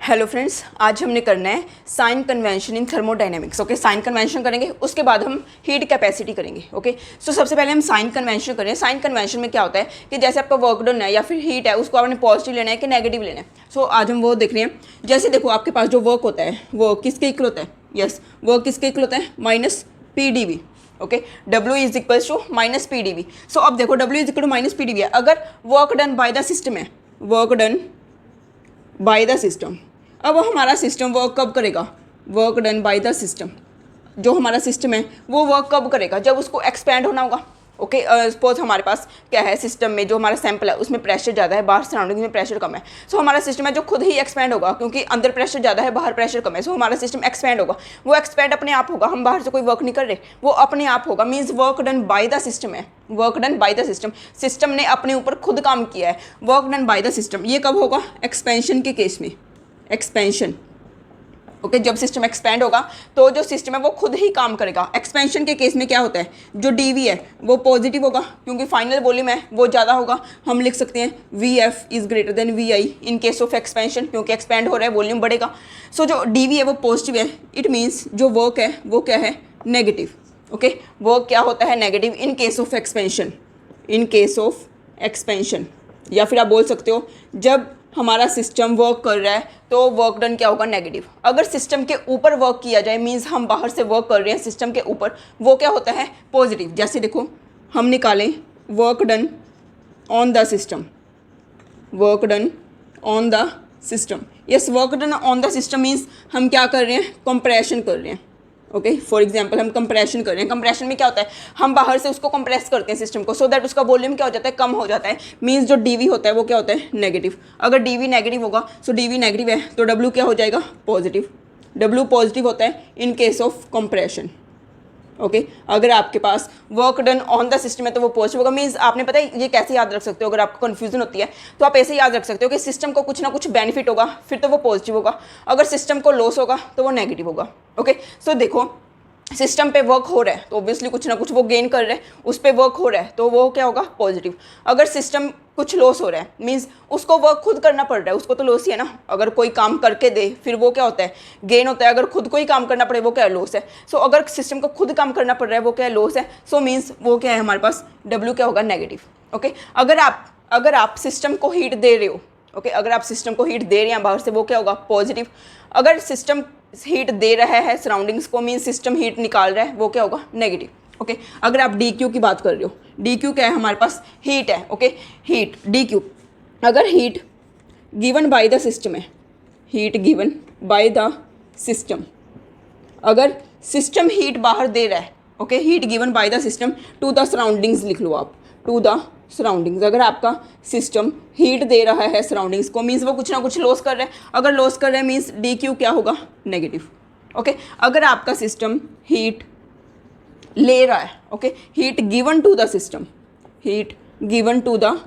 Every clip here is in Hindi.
हेलो फ्रेंड्स, आज हमने करना है sign convention in thermodynamics. Okay, sign convention करेंगे, उसके बाद हम हीट कैपेसिटी करेंगे। ओके, सो सबसे पहले हम साइन कन्वेंशन करें। साइन कन्वेंशन में क्या होता है कि जैसे आपका वर्क डन है या फिर हीट है, उसको आपने पॉजिटिव लेना है कि नेगेटिव लेना है। सो आज हम वो देख रहे हैं। जैसे देखो, आपके पास जो वर्क होता है वो किसके इक्वल होता है? यस, वर्क किसके इक्वल होता है? Minus P D V. Okay, W is equal to minus P D V. So अब देखो, W is equal to minus P D V है। अगर work done by the system है, work done by the system, अब हमारा सिस्टम वर्क कब करेगा? Work done by the system, जो हमारा सिस्टम है वो वर्क कब करेगा? जब उसको एक्सपैंड होना होगा। ओके, सपोज हमारे पास क्या है, सिस्टम में जो हमारा सैंपल है उसमें प्रेशर ज़्यादा है, बाहर सराउंडिंग में प्रेशर कम है। सो हमारा सिस्टम है जो खुद ही एक्सपैंड होगा, क्योंकि अंदर प्रेशर ज़्यादा है, बाहर प्रेशर कम है। सो हमारा सिस्टम एक्सपैंड होगा। वो एक्सपैंड अपने आप होगा, हम बाहर से कोई वर्क नहीं कर रहे, वो अपने आप होगा। Means work done by the system है, work done by the system. System ने अपने ऊपर खुद काम किया है, work done by the system. ये कब होगा? एक्सपेंशन के केस में, एक्सपेंशन। ओके, जब सिस्टम एक्सपैंड होगा तो जो सिस्टम है वो खुद ही काम करेगा। एक्सपेंशन के केस में क्या होता है, जो डीवी है वो पॉजिटिव होगा, क्योंकि फाइनल वॉल्यूम है वो ज़्यादा होगा। हम लिख सकते हैं V F is greater than V I in case of expansion, क्योंकि एक्सपैंड हो रहा है, वॉल्यूम बढ़ेगा। सो जो डीवी है वो पॉजिटिव है। इट मीन्स जो वर्क है वो क्या है? नेगेटिव। ओके, वर्क क्या होता है? Negative in case of expansion, in case of expansion. या फिर आप बोल सकते हो, जब हमारा सिस्टम वर्क कर रहा है तो वर्क डन क्या होगा? नेगेटिव। अगर सिस्टम के ऊपर वर्क किया जाए, मीन्स हम बाहर से वर्क कर रहे हैं सिस्टम के ऊपर, वो क्या होता है? पॉजिटिव। जैसे देखो, हम निकालें work done on the system, work done on the system. Yes, work done on the system means हम क्या कर रहे हैं? कंप्रेशन कर रहे हैं। ओके, फॉर एग्जाम्पल हम कंप्रेशन कर रहे हैं। कंप्रेशन में क्या होता है? हम बाहर से उसको कंप्रेस करते हैं सिस्टम को, सो दैट उसका वॉल्यूम क्या हो जाता है? कम हो जाता है। मीन्स जो डीवी होता है वो क्या होता है? नेगेटिव। अगर डीवी नेगेटिव होगा, सो डीवी नेगेटिव है तो डब्ल्यू क्या हो जाएगा? पॉजिटिव। डब्ल्यू पॉजिटिव होता है in case of compression. Okay, अगर आपके पास work done on the system है तो वो पॉजिटिव होगा। मीन्स आपने पता है ये कैसे याद रख सकते हो, अगर आपको कन्फ्यूजन होती है तो आप ऐसे याद रख सकते हो कि सिस्टम को कुछ ना कुछ बेनिफिट होगा, फिर तो वो पॉजिटिव होगा। अगर सिस्टम को लॉस होगा तो वो नेगेटिव होगा। ओके, सो देखो, सिस्टम पे वर्क हो रहा है तो ऑब्वियसली कुछ ना कुछ वो गेन कर रहे हैं, उस पर वर्क हो रहा है तो वो क्या होगा? पॉजिटिव। अगर सिस्टम कुछ लॉस हो रहा है, मीन्स उसको वर्क खुद करना पड़ रहा है, उसको तो लॉस ही है ना। अगर कोई काम करके दे फिर वो क्या होता है? गेन होता है। अगर खुद को ही काम करना पड़े वो क्या है? लॉस है। सो अगर सिस्टम को खुद काम करना पड़ रहा है वो क्या है? लॉस है। सो मीन्स वो क्या है हमारे पास? डब्ल्यू क्या होगा? नेगेटिव। ओके, अगर आप सिस्टम को हीट दे रहे हो, ओके, अगर आप सिस्टम को हीट दे रहे हैं बाहर से, वो क्या होगा? पॉजिटिव। अगर सिस्टम हीट दे रहा है सराउंडिंग्स को, मीन सिस्टम हीट निकाल रहा है, वो क्या होगा? नेगेटिव। ओके, अगर आप डी क्यू की बात कर रहे हो, डी क्यू क्या है? हमारे पास हीट है। Okay, heat D Q. अगर heat given by the system है, heat given by the system, अगर सिस्टम हीट बाहर दे रहा है, okay, heat given by the system to the surroundings लिख लो आप, टू द सराउंडिंग्स। अगर आपका सिस्टम हीट दे रहा है सराउंडिंग्स को, मीन्स वो कुछ ना कुछ लॉस कर रहा है। अगर लॉस कर रहा है मीन्स डी क्यू क्या होगा? नेगेटिव। ओके, अगर आपका सिस्टम हीट ले रहा है, okay, heat given to the system, heat given to the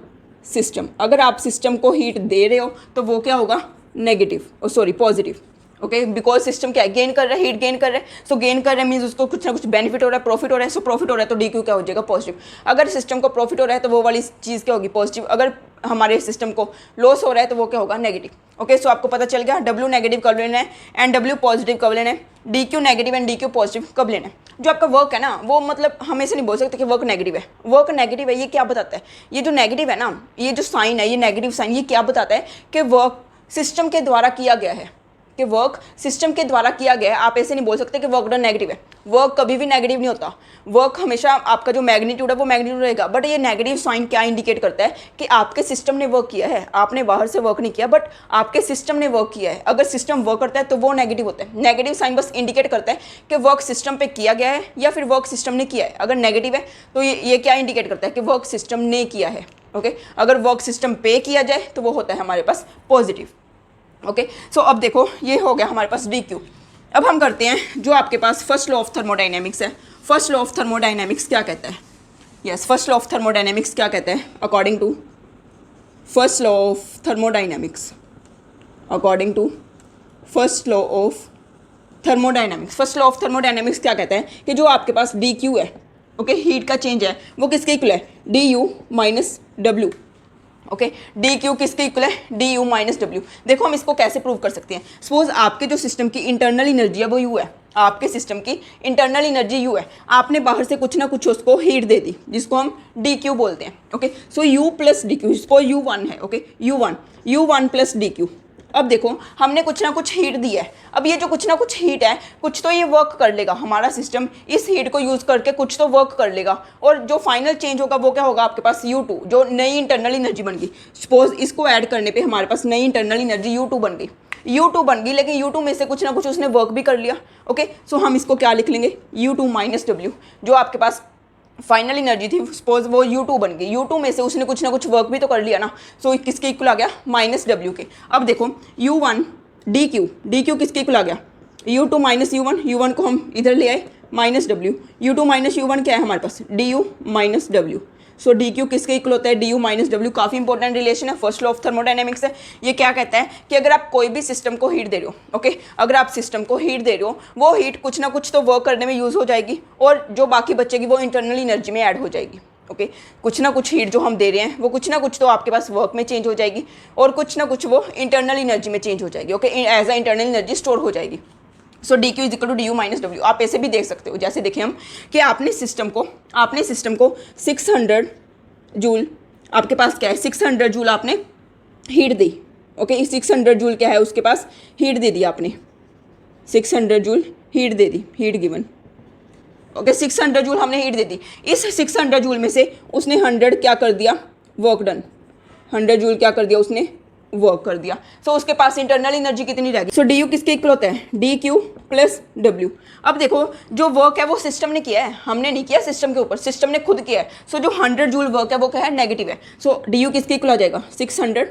system, अगर आप सिस्टम को हीट दे रहे हो तो वो क्या होगा? Negative, sorry positive. Okay, because system क्या है? गेन कर रहा है, हीट गेन कर रहा है। सो गेन कर रहा है मीन्स उसको कुछ ना कुछ बेनिफिट हो रहा है, प्रॉफिट हो रहा है। सो प्रॉफिट हो रहा है तो डी क्यू क्या हो जाएगा? पॉजिटिव। अगर सिस्टम को प्रॉफिट हो रहा है तो वो वाली चीज़ क्या होगी? पॉजिटिव। अगर हमारे सिस्टम को लॉस हो रहा है तो वो क्या होगा? नेगेटिव। ओके, सो आपको पता चल गया डब्ल्यू नेगेटिव कब लेना है एंड डब्ल्यू पॉजिटिव कब लेना है, D Q negative and D Q positive कब लेना है। जो आपका वर्क है ना, वो मतलब हमेशा नहीं बोल सकते कि वर्क नेगेटिव है। वर्क नेगेटिव है, ये क्या बताता है? ये जो नेगेटिव है ना, ये जो साइन है, ये नेगेटिव साइन, ये क्या बताता है? कि वर्क सिस्टम के द्वारा किया गया है, कि वर्क सिस्टम के द्वारा किया गया है। आप ऐसे नहीं बोल सकते कि वर्क डन नेगेटिव है। वर्क कभी भी नेगेटिव नहीं होता। वर्क हमेशा आपका जो मैग्नीट्यूड है वो मैग्नीट्यूड रहेगा। बट ये नेगेटिव साइन क्या इंडिकेट करता है? कि आपके सिस्टम ने वर्क किया है, आपने बाहर से वर्क नहीं किया, बट आपके सिस्टम ने वर्क किया है। अगर सिस्टम वर्क करता है तो वो नेगेटिव होता है। नेगेटिव साइन बस इंडिकेट करता है कि वर्क सिस्टम पे किया गया है या फिर वर्क सिस्टम ने किया है। अगर नेगेटिव है तो ये क्या इंडिकेट करता है? कि वर्क सिस्टम ने किया है। ओके, अगर वर्क सिस्टम पे किया जाए तो वो होता है हमारे पास पॉजिटिव। ओके, सो अब देखो, ये हो गया हमारे पास डी क्यू। अब हम करते हैं जो आपके पास फर्स्ट लॉ ऑफ थर्मोडाइनेमिक्स है। फर्स्ट लॉ ऑफ थर्मोडाइनेमिक्स क्या कहता है? Yes, first law of thermodynamics क्या कहता है? According to first law of thermodynamics, according to first law of thermodynamics, first law of thermodynamics क्या कहता है? कि जो आपके पास डी क्यू है, ओके, हीट का चेंज है, वो किसके इक्वल है? D you minus W. Okay D Q किसके इक्वल है, डी यू माइनस डब्ल्यू। देखो हम इसको कैसे प्रूव कर सकते हैं, सपोज आपके जो सिस्टम की इंटरनल एनर्जी है वो यू है, आपके सिस्टम की इंटरनल एनर्जी यू है, आपने बाहर से कुछ ना कुछ उसको हीट दे दी जिसको हम डी क्यू बोलते हैं। Okay so U plus D Q, suppose U one है, okay U one plus D Q. अब देखो हमने कुछ ना कुछ हीट दी है, अब ये जो कुछ ना कुछ हीट है कुछ तो ये वर्क कर लेगा, हमारा सिस्टम इस हीट को यूज़ करके कुछ तो वर्क कर लेगा, और जो फाइनल चेंज होगा वो क्या होगा, आपके पास U2 जो नई इंटरनल एनर्जी बन गई। सपोज इसको ऐड करने पे हमारे पास नई इंटरनल एनर्जी U2 बन गई, U2 बन गई, लेकिन U2 में से कुछ ना कुछ उसने वर्क भी कर लिया। ओके सो हम इसको क्या लिख लेंगे, U2 माइनस डब्ल्यू, जो आपके पास फाइनल एनर्जी थी सपोज वो U2 बन गई, U2 में से उसने कुछ ना कुछ वर्क भी तो कर लिया ना, सो किसके इक्वल आ गया, माइनस डब्ल्यू के। अब देखो U1 डी क्यू किसके इक्वल आ गया, U2 माइनस U1 को हम इधर ले आए minus W, U2 minus U1 क्या है हमारे पास, DU माइनस डब्ल्यू। सो डी क्यू किसके इक्वल होता है, डी यू माइनस डब्ल्यू। काफ़ी इंपॉर्टेंट रिलेशन है, फर्स्ट लॉ ऑफ थर्मोडायनेमिक्स है। ये क्या कहता है कि अगर आप कोई भी सिस्टम को हीट दे रहे हो, ओके अगर आप सिस्टम को हीट दे रहे हो, वो हीट कुछ ना कुछ तो वर्क करने में यूज़ हो जाएगी, और जो बाकी बचेगी वो इंटरनल एनर्जी में ऐड हो जाएगी। ओके कुछ ना कुछ हीट जो हम दे रहे हैं वो कुछ ना कुछ तो आपके पास वर्क में चेंज हो जाएगी, और कुछ ना कुछ वो इंटरनल एनर्जी में चेंज हो जाएगी। Okay as a internal energy store हो जाएगी। So D Q is equal to D you minus डब्ल्यू। आप ऐसे भी देख सकते हो, जैसे देखें हम कि आपने सिस्टम को 600 जूल, आपके पास क्या है 600 जूल आपने हीट दी। ओके 600 जूल क्या है, उसके पास हीट दे दी आपने, 600 जूल हीट दे दी, हीट गिवन। ओके 600 जूल हमने हीट दे दी, इस 600 जूल में से उसने 100 क्या कर दिया, वर्क डन, 100 जूल क्या कर दिया उसने, वर्क कर दिया। सो उसके पास इंटरनल एनर्जी कितनी रहेगी, सो डी यू किसके इक्वल होता है, डी क्यू प्लस डब्ल्यू। अब देखो जो वर्क है वो सिस्टम ने किया है, हमने नहीं किया सिस्टम के ऊपर, सिस्टम ने खुद किया है। सो जो 100 जूल वर्क है वो क्या है, नेगेटिव है। सो डी यू किसके इक्वल आ जाएगा, 600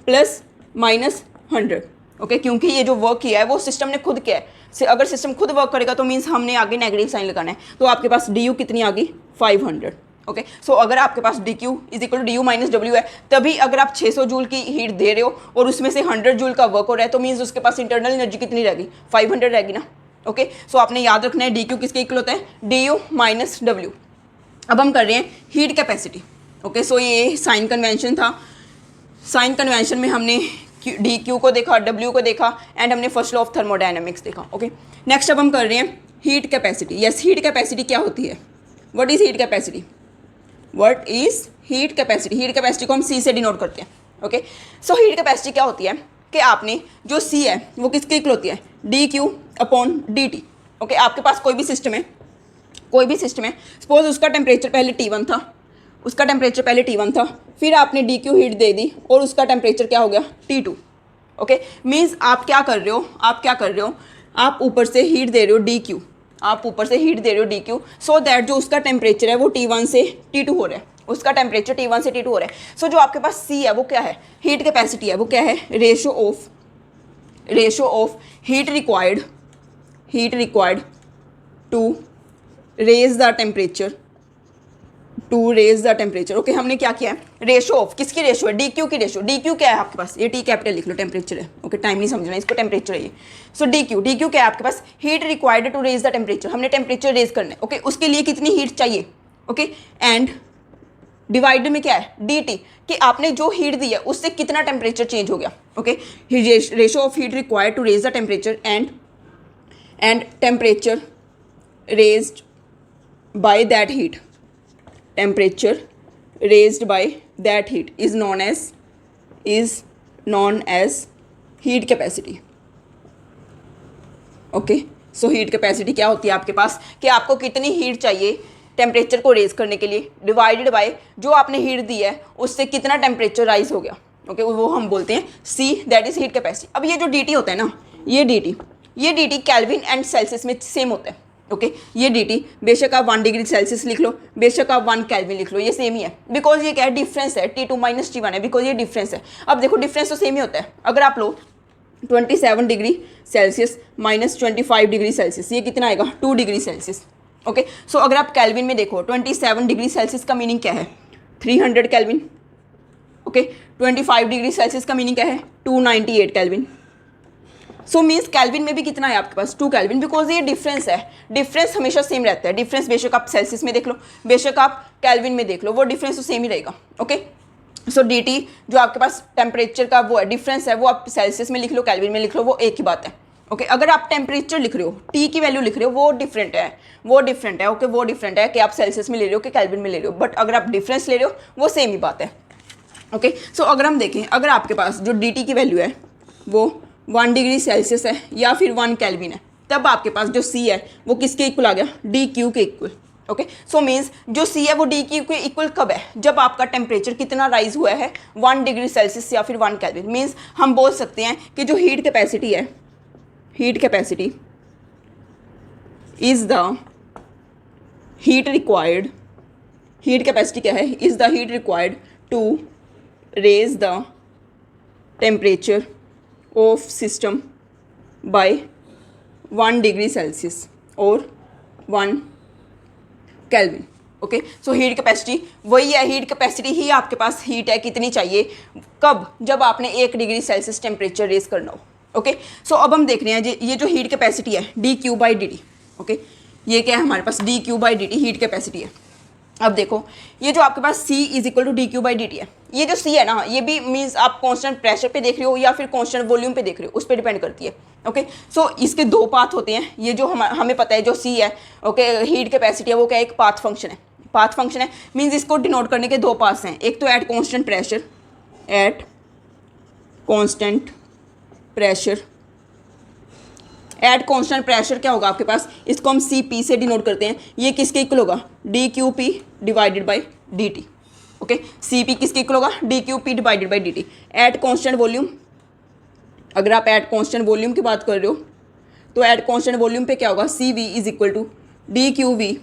प्लस माइनस 100। ओके क्योंकि ये जो वर्क किया है वो सिस्टम ने खुद किया है, अगर सिस्टम खुद वर्क करेगा तो मीन्स हमने आगे नेगेटिव साइन लगाना है, तो आपके पास डी यू कितनी आ गई, 500। ओके सो अगर आपके पास D Q is equal to D you minus डब्ल्यू है, तभी अगर आप 600 जूल की हीट दे रहे हो और उसमें से 100 जूल का वर्क हो रहा है, तो मीन्स उसके पास इंटरनल एनर्जी कितनी रहेगी, 500 रहेगी ना। ओके सो आपने याद रखना है डी क्यू किसके इक्वल होता है, डी यू माइनस डब्ल्यू। अब हम कर रहे हैं हीट कैपेसिटी। ओके सो ये साइन कन्वेंशन था, साइन कन्वेंशन में हमने डी क्यू को देखा, डब्ल्यू को देखा, एंड हमने फर्स्ट लॉ ऑफ थर्मोडायनेमिक्स देखा। ओके नेक्स्ट अब हम कर रहे हैं heat capacity. Yes heat capacity क्या होती है, what is heat capacity, what is heat capacity. Heat capacity को हम सी से डिनोट करते हैं। ओके सो हीट कैपेसिटी क्या होती है कि आपने जो सी है वो किसके इक्वल होती है, D q upon D T. Okay आपके पास कोई भी सिस्टम है, सपोज उसका टेम्परेचर पहले T1 था, उसका टेम्परेचर पहले T1 था, फिर आपने डी क्यू हीट दे दी और उसका टेम्परेचर क्या हो गया, T2। ओके मीन्स आप क्या कर रहे हो, आप ऊपर से हीट दे रहे हो डी क्यू, आप ऊपर से हीट दे रहे हो डी क्यू, सो दैट जो उसका टेम्परेचर है वो T1 से T2 हो रहा है, उसका टेम्परेचर T1 से T2 हो रहा है। सो जो आपके पास C है वो क्या है, हीट कैपेसिटी है, वो क्या है, ratio of heat required to raise the temperature. Okay हमने क्या किया है, रेशो ऑफ, किसकी रेशो है, डी क्यू की रेशो। डी क्यू क्या है आपके पास, ये टी कैपिटल लिख लो, टेम्परेचर है। ओके टाइम नहीं समझना, इसको टेम्परेचर है ये। सो डी क्यू क्या है आपके पास, heat required to raise the temperature, हमने टेम्परेचर रेज करना है। ओके उसके लिए कितनी हीट चाहिए, ओके एंड डिवाइड में क्या है, डी टी, कि आपने जो हीट दी है उससे कितना टेम्परेचर चेंज हो गया। Okay ratio of heat required to raise the temperature and temperature raised by that heat, temperature raised by that heat is known as heat capacity. Okay so heat capacity क्या होती है आपके पास कि आपको कितनी हीट चाहिए टेम्परेचर को रेज करने के लिए, डिवाइडेड बाय जो आपने हीट दी है उससे कितना टेम्परेचर राइज हो गया। ओके वो हम बोलते हैं सी, दैट इज हीट कैपेसिटी। अब ये जो डी टी होता है ना, ये D T kelvin and Celsius में सेम होता है। ओके ये डी टी बेशक आप 1 डिग्री सेल्सियस लिख लो, बेशक आप 1 केल्विन लिख लो, ये सेम ही है, बिकॉज ये क्या है, डिफरेंस है, T2 माइनस T1 है, बिकॉज ये डिफरेंस है। अब देखो डिफरेंस तो सेम ही होता है, अगर आप लो 27 degree Celsius minus 25 degree Celsius, ये कितना आएगा, 2 डिग्री सेल्सियस। ओके सो अगर आप केल्विन में देखो 27 डिग्री सेल्सियस का मीनिंग क्या है, 300 केल्विन। ओके 25 डिग्री सेल्सियस का मीनिंग क्या है, 298 केल्विन। सो मीन्स केल्विन में भी कितना है आपके पास, 2 केल्विन, बिकॉज ये डिफरेंस है, डिफरेंस हमेशा सेम रहता है। डिफरेंस बेशक आप सेल्सियस में देख लो, बेशक आप केल्विन में देख लो, वो डिफरेंस तो सेम ही रहेगा। ओके सो डी टी जो आपके पास टेम्परेचर का वो है डिफरेंस है, वो आप सेल्सियस में लिख लो, केल्विन में लिख लो, वो एक ही बात है। ओके अगर आप टेम्परेचर लिख रहे हो, टी की वैल्यू लिख रहे हो, वो डिफरेंट है, वो डिफरेंट है। ओके वो डिफरेंट है कि आप सेल्सियस में ले रहे हो कि केल्विन में ले रहे हो, बट अगर आप डिफरेंस ले रहे हो वो सेम ही बात है। ओके सो अगर हम देखें, अगर आपके पास जो डी टी की वैल्यू है वो 1 डिग्री सेल्सियस है या फिर 1 केल्विन है, तब आपके पास जो सी है वो किसके इक्वल आ गया, डी क्यू के इक्वल। ओके सो मीन्स जो सी है वो डी क्यू के इक्वल कब है, जब आपका टेम्परेचर कितना राइज हुआ है 1 डिग्री सेल्सियस या फिर 1 केल्विन। मीन्स हम बोल सकते हैं कि जो हीट कैपेसिटी है, heat capacity is the heat required, heat capacity क्या है, is the heat required to raise the temperature of system by 1 degree Celsius और 1 kelvin. Okay so heat capacity वही है, हीट कैपेसिटी ही आपके पास हीट है कितनी चाहिए, कब, जब आपने 1 डिग्री सेल्सियस टेम्परेचर रेज करना हो। ओके सो अब हम देख रहे हैं ये जो हीट कैपेसिटी है D q by D T. Okay ये क्या है हमारे पास, D q by D t heat capacity है। अब देखो ये जो आपके पास C is equal to D q by D t है, ये जो C है ना ये भी मीन्स आप कांस्टेंट प्रेशर पे देख रहे हो या फिर कांस्टेंट वॉल्यूम पे देख रहे हो, उस पर डिपेंड करती है। ओके सो इसके दो पाथ होते हैं, ये जो हमें पता है जो C है, ओके हीट कैपेसिटी है, वो क्या एक पाथ फंक्शन है, पाथ फंक्शन है मीन्स इसको डिनोट करने के दो पाथ्स हैं, एक तो eight constant pressure, at constant pressure, at constant pressure क्या होगा आपके पास, इसको हम सी पी से डिनोट करते हैं, ये किसके इक्वल होगा, D Q P divided by D T. Okay C P किसके इक्वल होगा, D Q P divided by D T. At constant volume, अगर आप एट कांस्टेंट वॉल्यूम की बात कर रहे हो तो एट कांस्टेंट वॉल्यूम पे क्या होगा, c we is equal to D Q v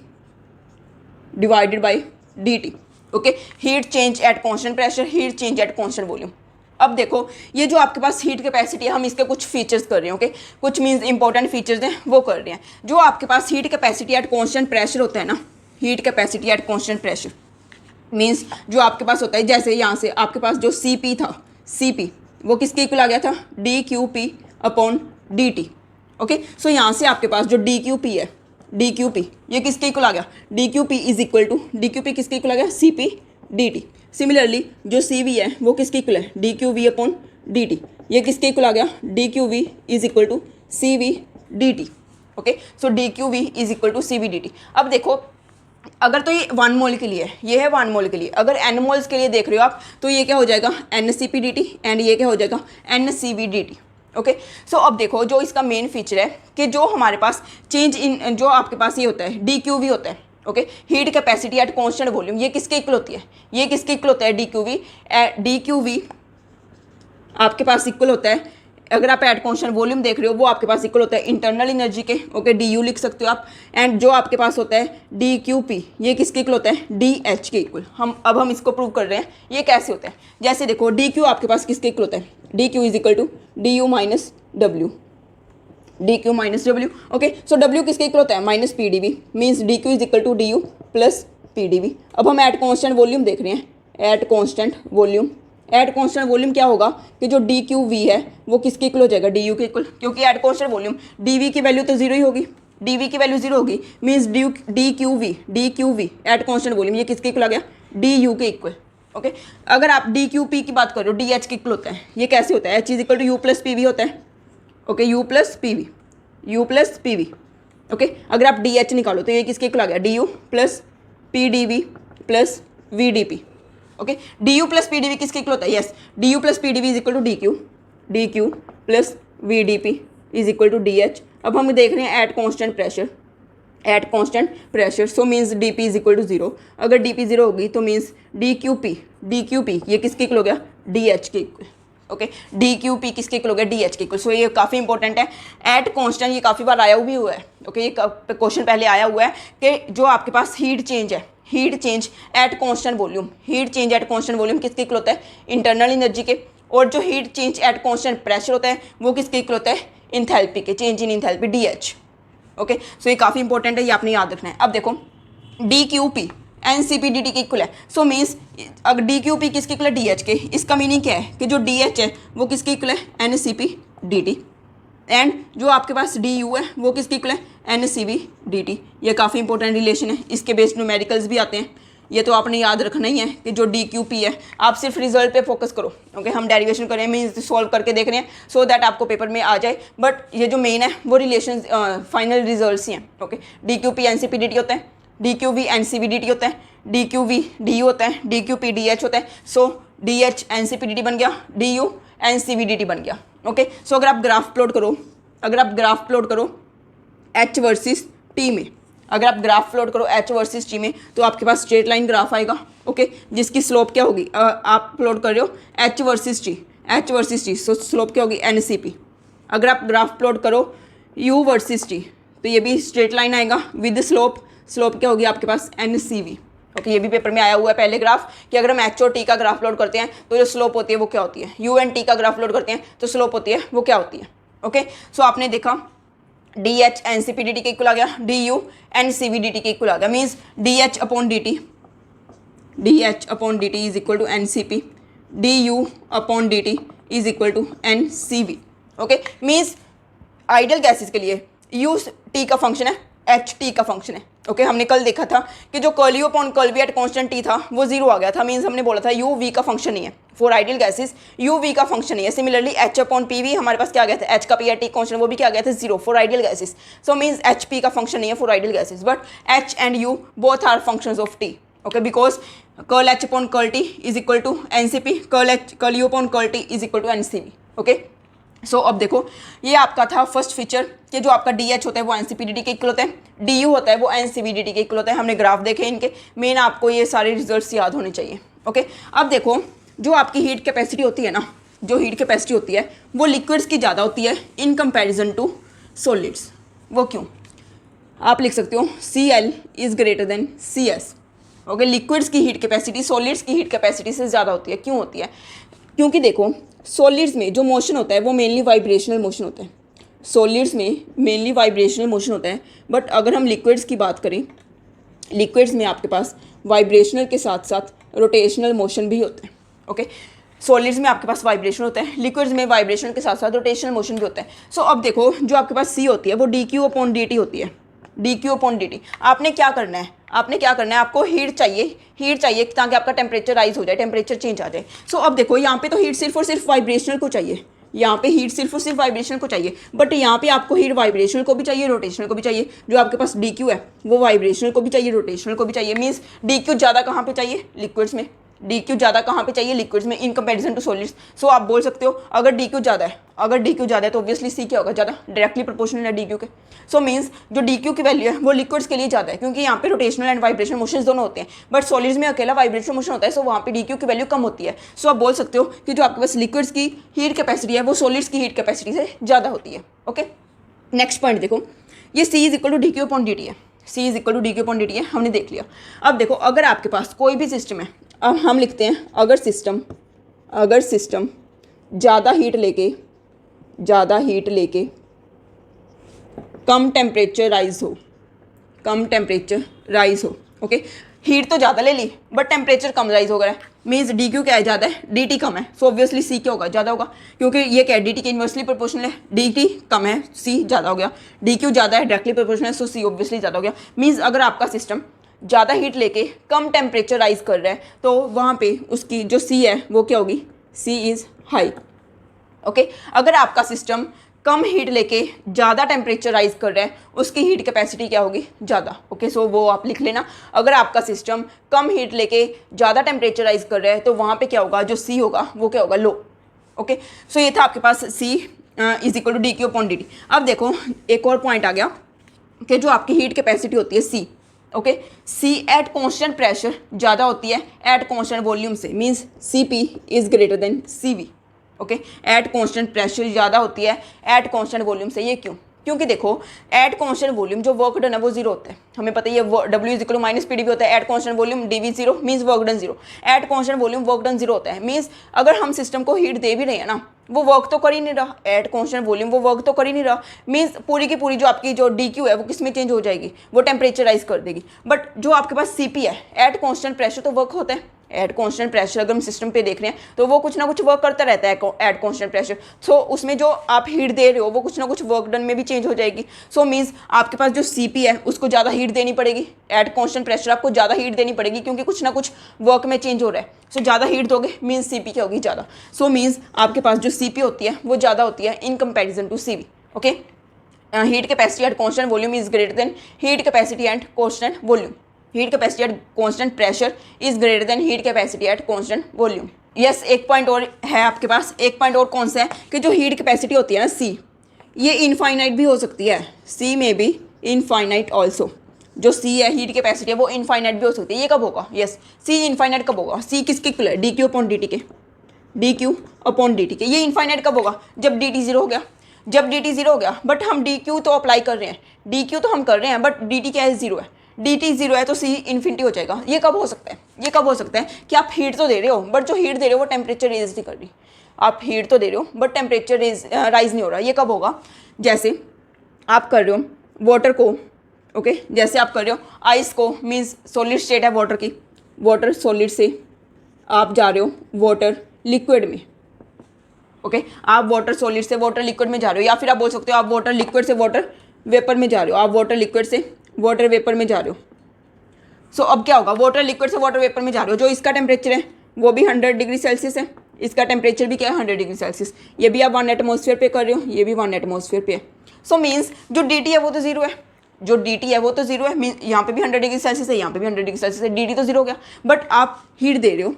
divided by D T. Okay heat change at constant pressure, heat change at constant volume. अब देखो ये जो आपके पास हीट कैपेसिटी है, हम इसके कुछ फीचर्स कर रहे हैं। ओके कुछ मीन्स इंपॉर्टेंट फीचर्स हैं वो कर रहे हैं। जो आपके पास heat capacity at constant pressure होता है ना, heat capacity at constant pressure means जो आपके पास होता है, जैसे यहाँ से आपके पास जो सी पी था, सी पी वो किसके इक्वल आ गया था, D Q P upon D T. Okay so यहाँ से आपके पास जो डी क्यू पी है, डी क्यू पी ये किसके इक्वल आ गया, D Q P is equal to, D Q P किसके इक्वल आ गया, C P D T. Similarly जो सी वी है वो किसके इक्वल है, D Q V upon D T, ये किसके इक्वल आ गया, D Q V is equal to C V D T. Okay so D Q V is equal to C V D T. अब देखो अगर तो ये 1 मोल के लिए है, ये है 1 मोल के लिए, अगर n मोल्स के लिए देख रहे हो आप तो ये क्या हो जाएगा, N C P D T, and ये क्या हो जाएगा, N C V D T. Okay so अब देखो जो इसका मेन फीचर है कि जो हमारे पास चेंज इन, जो आपके पास ये होता है डी क्यू वी होता है, okay heat capacity at constant volume, ये किसके इक्वल होती है, ये किसके इक्वल होता है, D Q V. D Q V आपके पास इक्वल होता है, अगर आप एट कांस्टेंट वॉल्यूम देख रहे हो वो आपके पास इक्वल होता है इंटरनल एनर्जी के। ओके डी यू लिख सकते हो आप। एंड जो आपके पास होता है डी क्यू पी, ये किसके इक्वल होता है, डी एच के इक्वल। हम इसको प्रूव कर रहे हैं ये कैसे होता है। जैसे देखो डी क्यू आपके पास किसके इक्वल होता है, D Q is equal to D you minus W, D Q minus W. Okay so W किसके इक्वल होता है, minus P D V, means D Q is equal to D U plus P D V. अब हम एट कांस्टेंट वॉल्यूम देख रहे हैं, at constant volume, at constant volume क्या होगा कि जो डी क्यू वी है वो किसके इक्वल हो जाएगा, डी यू के इक्वल, क्योंकि at constant volume D V की वैल्यू तो जीरो ही होगी, डी वी की वैल्यू जीरो होगी, means D Q V at constant volume ये किसके इक्वल आ गया, डी यू के इक्वल। ओके अगर आप डी क्यू पी की बात करो, डी एच के इक्वल होता है, ये कैसे होता है, H is equal to U plus P V होता है। Okay U plus P V, U plus P V. Okay अगर आप डी एच निकालो तो ये किसके इक्वल आ गया, D U plus P D V plus V D P. Okay D U plus P D V किसके इक्वल होता है, yes D U plus P D V is equal to D Q plus V D P is equal to D H. अब हम देख रहे हैं at constant pressure, at constant pressure, so means D P is equal to zero. अगर डी पी जीरो होगी तो मीन्स डी क्यू पी ये किसके इक्वल हो गया, डी एच के equal. Okay D Q P किसके इक्वल हो गया, डी एच के इक्वल। सो ये काफ़ी इंपॉर्टेंट है, एट कांस्टेंट ये काफ़ी बार आया भी हुआ है। ओके ये क्वेश्चन पहले आया हुआ है कि जो आपके पास हीट चेंज है, heat change at constant volume, heat change at constant volume किसके इक्वल होता है, इंटरनल एनर्जी के। और जो heat change at constant pressure होता है वो किसके इक्वल होता है, इंथैल्पी के, change in enthalpy, D H. Okay so ये काफ़ी इंपॉर्टेंट है, ये आपने याद रखना है। अब देखो D Q P N C P D T के इक्वल है, सो मीन्स अगर डी क्यू पी किसके इक्वल है, डी एच के। इसका मीनिंग क्या है कि जो डी एच है वो किसके इक्वल है, N C P D T. And जो आपके पास डी यू है वो किसके इक्वल है, N C V D T. ये काफ़ी इंपॉर्टेंट रिलेशन है, इसके बेस्ड न्यूमेरिकल्स भी आते हैं। ये तो आपने याद रखना ही है कि जो DQP है, आप सिर्फ रिजल्ट पे फोकस करो। ओके, हम डेरिवेशन करें, मीन्स सॉल्व करके देख रहे हैं सो दैट आपको पेपर में आ जाए, बट ये जो मेन है वो रिलेशन फाइनल रिजल्ट्स ही हैं। ओके, DQP NCPDT होता है, DQV NCVDT होता है, DQV DU होता है, DQP DH होता है। सो DH NCPDT बन गया, DU NCVDT बन गया। ओके, सो अगर आप ग्राफ प्लॉट करो H वर्सेस T में, अगर आप ग्राफ प्लॉट करो H वर्सेस T में, तो आपके पास स्ट्रेट लाइन ग्राफ आएगा। ओके, जिसकी स्लोप क्या होगी, आप प्लॉट कर रहे हो H वर्सेस T, सो स्लोप क्या होगी NCP। अगर आप ग्राफ प्लॉट करो U वर्सेस T, तो ये भी स्ट्रेट लाइन आएगा विद स्लोप क्या होगी आपके पास NCV। ओके, ये भी पेपर में आया हुआ है पहले ग्राफ कि अगर हम H और T का ग्राफ प्लॉट करते हैं तो जो स्लोप होती है वो क्या होती है, U एंड T का ग्राफ प्लॉट करते हैं तो स्लोप होती है वो क्या होती है। ओके, सो आपने देखा DH NCPDT के इक्वल आ गया, DU NCVDT के इक्वल आ गया, means DH upon DT is equal to NCP, DU upon DT is equal to NCV। ओके, मीन्स आइडियल गैसेस के लिए U T का फंक्शन है, H T का फंक्शन है। ओके, हमने कल देखा था कि जो curl U upon curl V at constant T था वो 0 आ गया था, मीन्स हमने बोला था U V का फंक्शन नहीं है for ideal gases, U V का फंक्शन नहीं है। सिमिलरली H अपॉन PV हमारे पास क्या आ गया था, H का P एट T कॉन्स्टेंट वो भी क्या आ गया था 0 for ideal gases. So means H P का फंक्शन नहीं है for ideal gases, but H and U both are functions of T। Okay, because curl H upon curl T is equal to NCP, curl U upon curl T is equal to NCV। Okay, so अब देखो ये आपका था फर्स्ट फीचर कि जो आपका DH होता है वो NCPDT के इक्वल होता है, DU होता है वो NCVDT के इक्वल होता है। हमने ग्राफ देखे इनके, मेन आपको ये सारे रिजल्ट्स याद होने चाहिए। ओके, अब देखो जो आपकी हीट कैपेसिटी होती है ना, जो हीट कैपेसिटी होती है वो लिक्विड्स की ज़्यादा होती है इन कंपैरिजन टू सॉलिड्स। वो क्यों, आप लिख सकते हो CL is greater then CS। Okay, liquids की हीट कैपेसिटी सॉलिड्स की हीट कैपेसिटी से ज़्यादा होती है। क्यों होती है, क्योंकि देखो सॉलिड्स में जो मोशन होता है वो मेनली वाइब्रेशनल मोशन होता है, सॉलिड्स में मेनली वाइब्रेशनल मोशन होता है। बट अगर हम लिक्विड्स की बात करें, लिक्विड्स में आपके पास वाइब्रेशनल के साथ साथ रोटेशनल मोशन भी होता है। ओके, सॉलिड्स में आपके पास वाइब्रेशन होता है, लिक्विड्स में वाइब्रेशन के साथ साथ रोटेशनल मोशन भी होता है। सो अब देखो जो आपके पास C होती है वो DQ अपॉन DT होती है, DQ अपॉन DT। आपने क्या करना है, आपको हीट चाहिए ताकि आपका टेम्परेचर राइज हो जाए, टेम्परेचर चेंज आ जाए। सो अब देखो यहाँ पे तो हीट सिर्फ और सिर्फ वाइब्रेशनल को चाहिए, यहाँ पे हीट सिर्फ और सिर्फ वाइब्रेशनल को चाहिए, बट यहाँ पे आपको हीट वाइब्रेशनल को भी चाहिए, रोटेशनल को भी चाहिए। जो आपके पास DQ है वो वाइब्रेशनल को भी चाहिए, रोटेशनल को भी चाहिए। मीन्स DQ ज़्यादा कहाँ पे चाहिए, लिक्विड्स में। DQ ज़्यादा कहाँ पे चाहिए, लिक्विड्स में, इन कंपैरिजन टू सॉलिड्स। सो आप बोल सकते हो अगर DQ ज़्यादा है तो ऑब्वियसली C क्या होगा, ज़्यादा, डायरेक्टली प्रोपोर्शनल है DQ के। सो मीन्स जो DQ की वैल्यू है वो लिक्विड्स के लिए ज़्यादा है, क्योंकि यहाँ पे रोटेशनल एंड वाइब्रेशनल मोशंस दोनों होते हैं, बट सॉलिड्स में अकेला वाइब्रेशनल मोशन होता है। सो वहाँ पे DQ की वैल्यू कम होती है। सो आप बोल सकते हो कि जो आपके पास लिक्विड्स की हीट कैपेसिटी है वो सॉलिड्स की हीट कैपेसिटी से ज़्यादा होती है। ओके, नेक्स्ट पॉइंट देखो, ये C is equal to DQ upon DT है, C is equal to DQ upon DT है, हमने देख लिया। अब देखो अगर आपके पास कोई भी सिस्टम है, अब हम लिखते हैं अगर सिस्टम ज़्यादा हीट लेके कम टेम्परेचर राइज हो। ओके, हीट तो ज़्यादा ले ली बट टेम्परेचर कम राइज हो गया है, मीन्स DQ क्या है, ज़्यादा है, DT कम है। सो ऑब्वियसली C क्या होगा, ज़्यादा होगा, क्योंकि ये क्या है DT के इन्वर्सली प्रोपोर्शनल है, DT कम है C ज़्यादा हो गया, DQ ज़्यादा है डायरेक्टली प्रोपोर्शनल है, सो C ऑब्वियसली ज़्यादा हो गया। मीन्स अगर आपका सिस्टम ज़्यादा हीट लेके कम टेम्परेचर राइज कर रहा है तो वहाँ पे उसकी जो C है वो क्या होगी, C इज़ हाई। ओके, अगर आपका सिस्टम कम हीट लेके ज़्यादा टेम्परेचर राइज कर रहा है उसकी हीट कैपेसिटी क्या होगी, ज़्यादा। ओके, सो वो आप लिख लेना, अगर आपका सिस्टम कम हीट लेके ज़्यादा टेम्परेचर राइज कर रहा है तो वहाँ पे क्या होगा, जो C होगा वो क्या होगा, लो। ओके, सो ये था आपके पास C is equal to DQ upon DT। अब देखो एक और पॉइंट आ गया कि जो आपकी हीट कैपेसिटी होती है C, okay, C at constant pressure ज़्यादा होती है एट कॉन्स्टेंट वॉल्यूम से, means CP is greater then CV। Okay, at constant pressure ज़्यादा होती है एट कॉन्स्टेंट वॉल्यूम से। ये क्यों, क्योंकि देखो एट कॉन्स्टेंट वॉल्यूम जो वर्क डन है वो 0 होता है, हमें पता है ये W is equal minus PdV होता है। At constant volume DV 0 means work done 0, at constant volume work done 0 होता है। मीन्स अगर हम सिस्टम को हीट दे भी रहे हैं ना वो वर्क तो कर ही नहीं रहा, एट कांस्टेंट वॉल्यूम वो वर्क तो कर ही नहीं रहा, मीन्स पूरी की पूरी जो आपकी जो डी क्यू है वो किस में चेंज हो जाएगी, वो टेम्परेचराइज कर देगी। बट जो आपके पास सी पी है, एट कांस्टेंट प्रेशर तो वर्क होता है, एट कांस्टेंट प्रेशर अगर हम सिस्टम पे देख रहे हैं तो वो कुछ ना कुछ वर्क करता रहता है एट कांस्टेंट प्रेशर। सो उसमें जो आप हीट दे रहे हो वो कुछ ना कुछ वर्क डन में भी चेंज हो जाएगी। सो मीन्स आपके पास जो सीपी है उसको ज़्यादा हीट देनी पड़ेगी, एट कांस्टेंट प्रेशर आपको ज़्यादा हीट देनी पड़ेगी क्योंकि कुछ ना कुछ वर्क में चेंज हो रहा है। सो ज़्यादा हीट दोगे मीन्स सीपी क्या होगी, ज़्यादा। सो मीन्स आपके पास जो सीपी होती है वो ज़्यादा होती है in comparison to C V. Okay, heat capacity at constant volume is greater than heat capacity at constant volume, heat capacity at constant pressure is greater than heat capacity at constant volume. Yes, एक पॉइंट और है आपके पास, एक पॉइंट और कौन सा है कि जो हीट कैपेसिटी होती है ना सी, ये इनफाइनाइट भी हो सकती है, सी में भी इनफाइनाइट ऑल्सो। जो सी है हीट कैपेसिटी है वो इनफाइनाइट भी हो सकती है। ये कब होगा? यस, सी इनफाइनाइट कब होगा? सी किसके इक्वल है? D q upon D T के, d q upon D T के। ये इनफाइनाइट कब होगा? जब डी टी जीरो हो गया, जब डी टी जीरो हो गया। बट हम डी क्यू तो अप्लाई कर रहे हैं, डी क्यू तो हम कर रहे हैं, बट डी टी क्या है? जीरो है। डी टी जीरो है तो सी इन्फिनिटी हो जाएगा। ये कब हो सकता है? ये कब हो सकता है कि आप हीट तो दे रहे हो बट जो हीट दे रहे हो वो टेम्परेचर रेज नहीं कर रही। आप हीट तो दे रहे हो बट टेम्परेचर राइज नहीं हो रहा। ये कब होगा? जैसे आप कर रहे हो वाटर को, ओके, जैसे आप कर रहे हो आइस को, मीन्स सॉलिड स्टेट है वाटर की, वाटर सॉलिड से आप जा रहे हो वाटर लिक्विड में। ओके, आप वाटर सॉलिड से वाटर लिक्विड में जा रहे हो, या फिर आप बोल सकते हो आप वाटर लिक्विड से वाटर वेपर में जा रहे हो, आप वाटर लिक्विड से वाटर वेपर में जा रहे हो। सो अब क्या होगा? वाटर लिक्विड से वाटर वेपर में जा रहे हो, जो इसका टेम्परेचर है वो भी 100 डिग्री सेल्सियस है, इसका टेम्परेचर भी क्या है? 100 डिग्री सेल्सियस। ये भी आप 1 एटमॉस्फेयर पे कर रहे हो, ये भी 1 एटमॉस्फेयर पे है। सो मीन्स जो डी टी है वो तो जीरो है, जो डी टी है वो तो जीरो है, मीन यहाँ पे भी 100 डिग्री सेल्सियस है, यहाँ पे भी 100 डिग्री सेल्सियस है, डी टी तो जीरो हो गया। बट आप हीट दे रहे हो,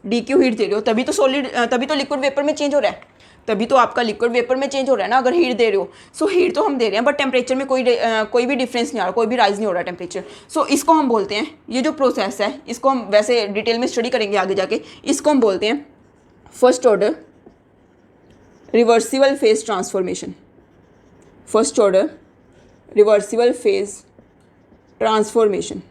डी क्यू हीट दे रहे हो, तभी तो सॉलिड, तभी तो लिक्विड वेपर में चेंज हो रहा है, तभी तो आपका लिक्विड वेपर में चेंज हो रहा है ना, अगर हीट दे रहे हो। सो हीट तो हम दे रहे हैं बट टेम्परेचर में कोई भी डिफरेंस नहीं आ रहा, कोई भी राइज नहीं हो रहा टेम्परेचर। सो इसको हम बोलते हैं, ये जो प्रोसेस है इसको हम वैसे डिटेल में स्टडी करेंगे आगे जाके, इसको हम बोलते हैं first order reversible phase transformation. First order reversible phase transformation.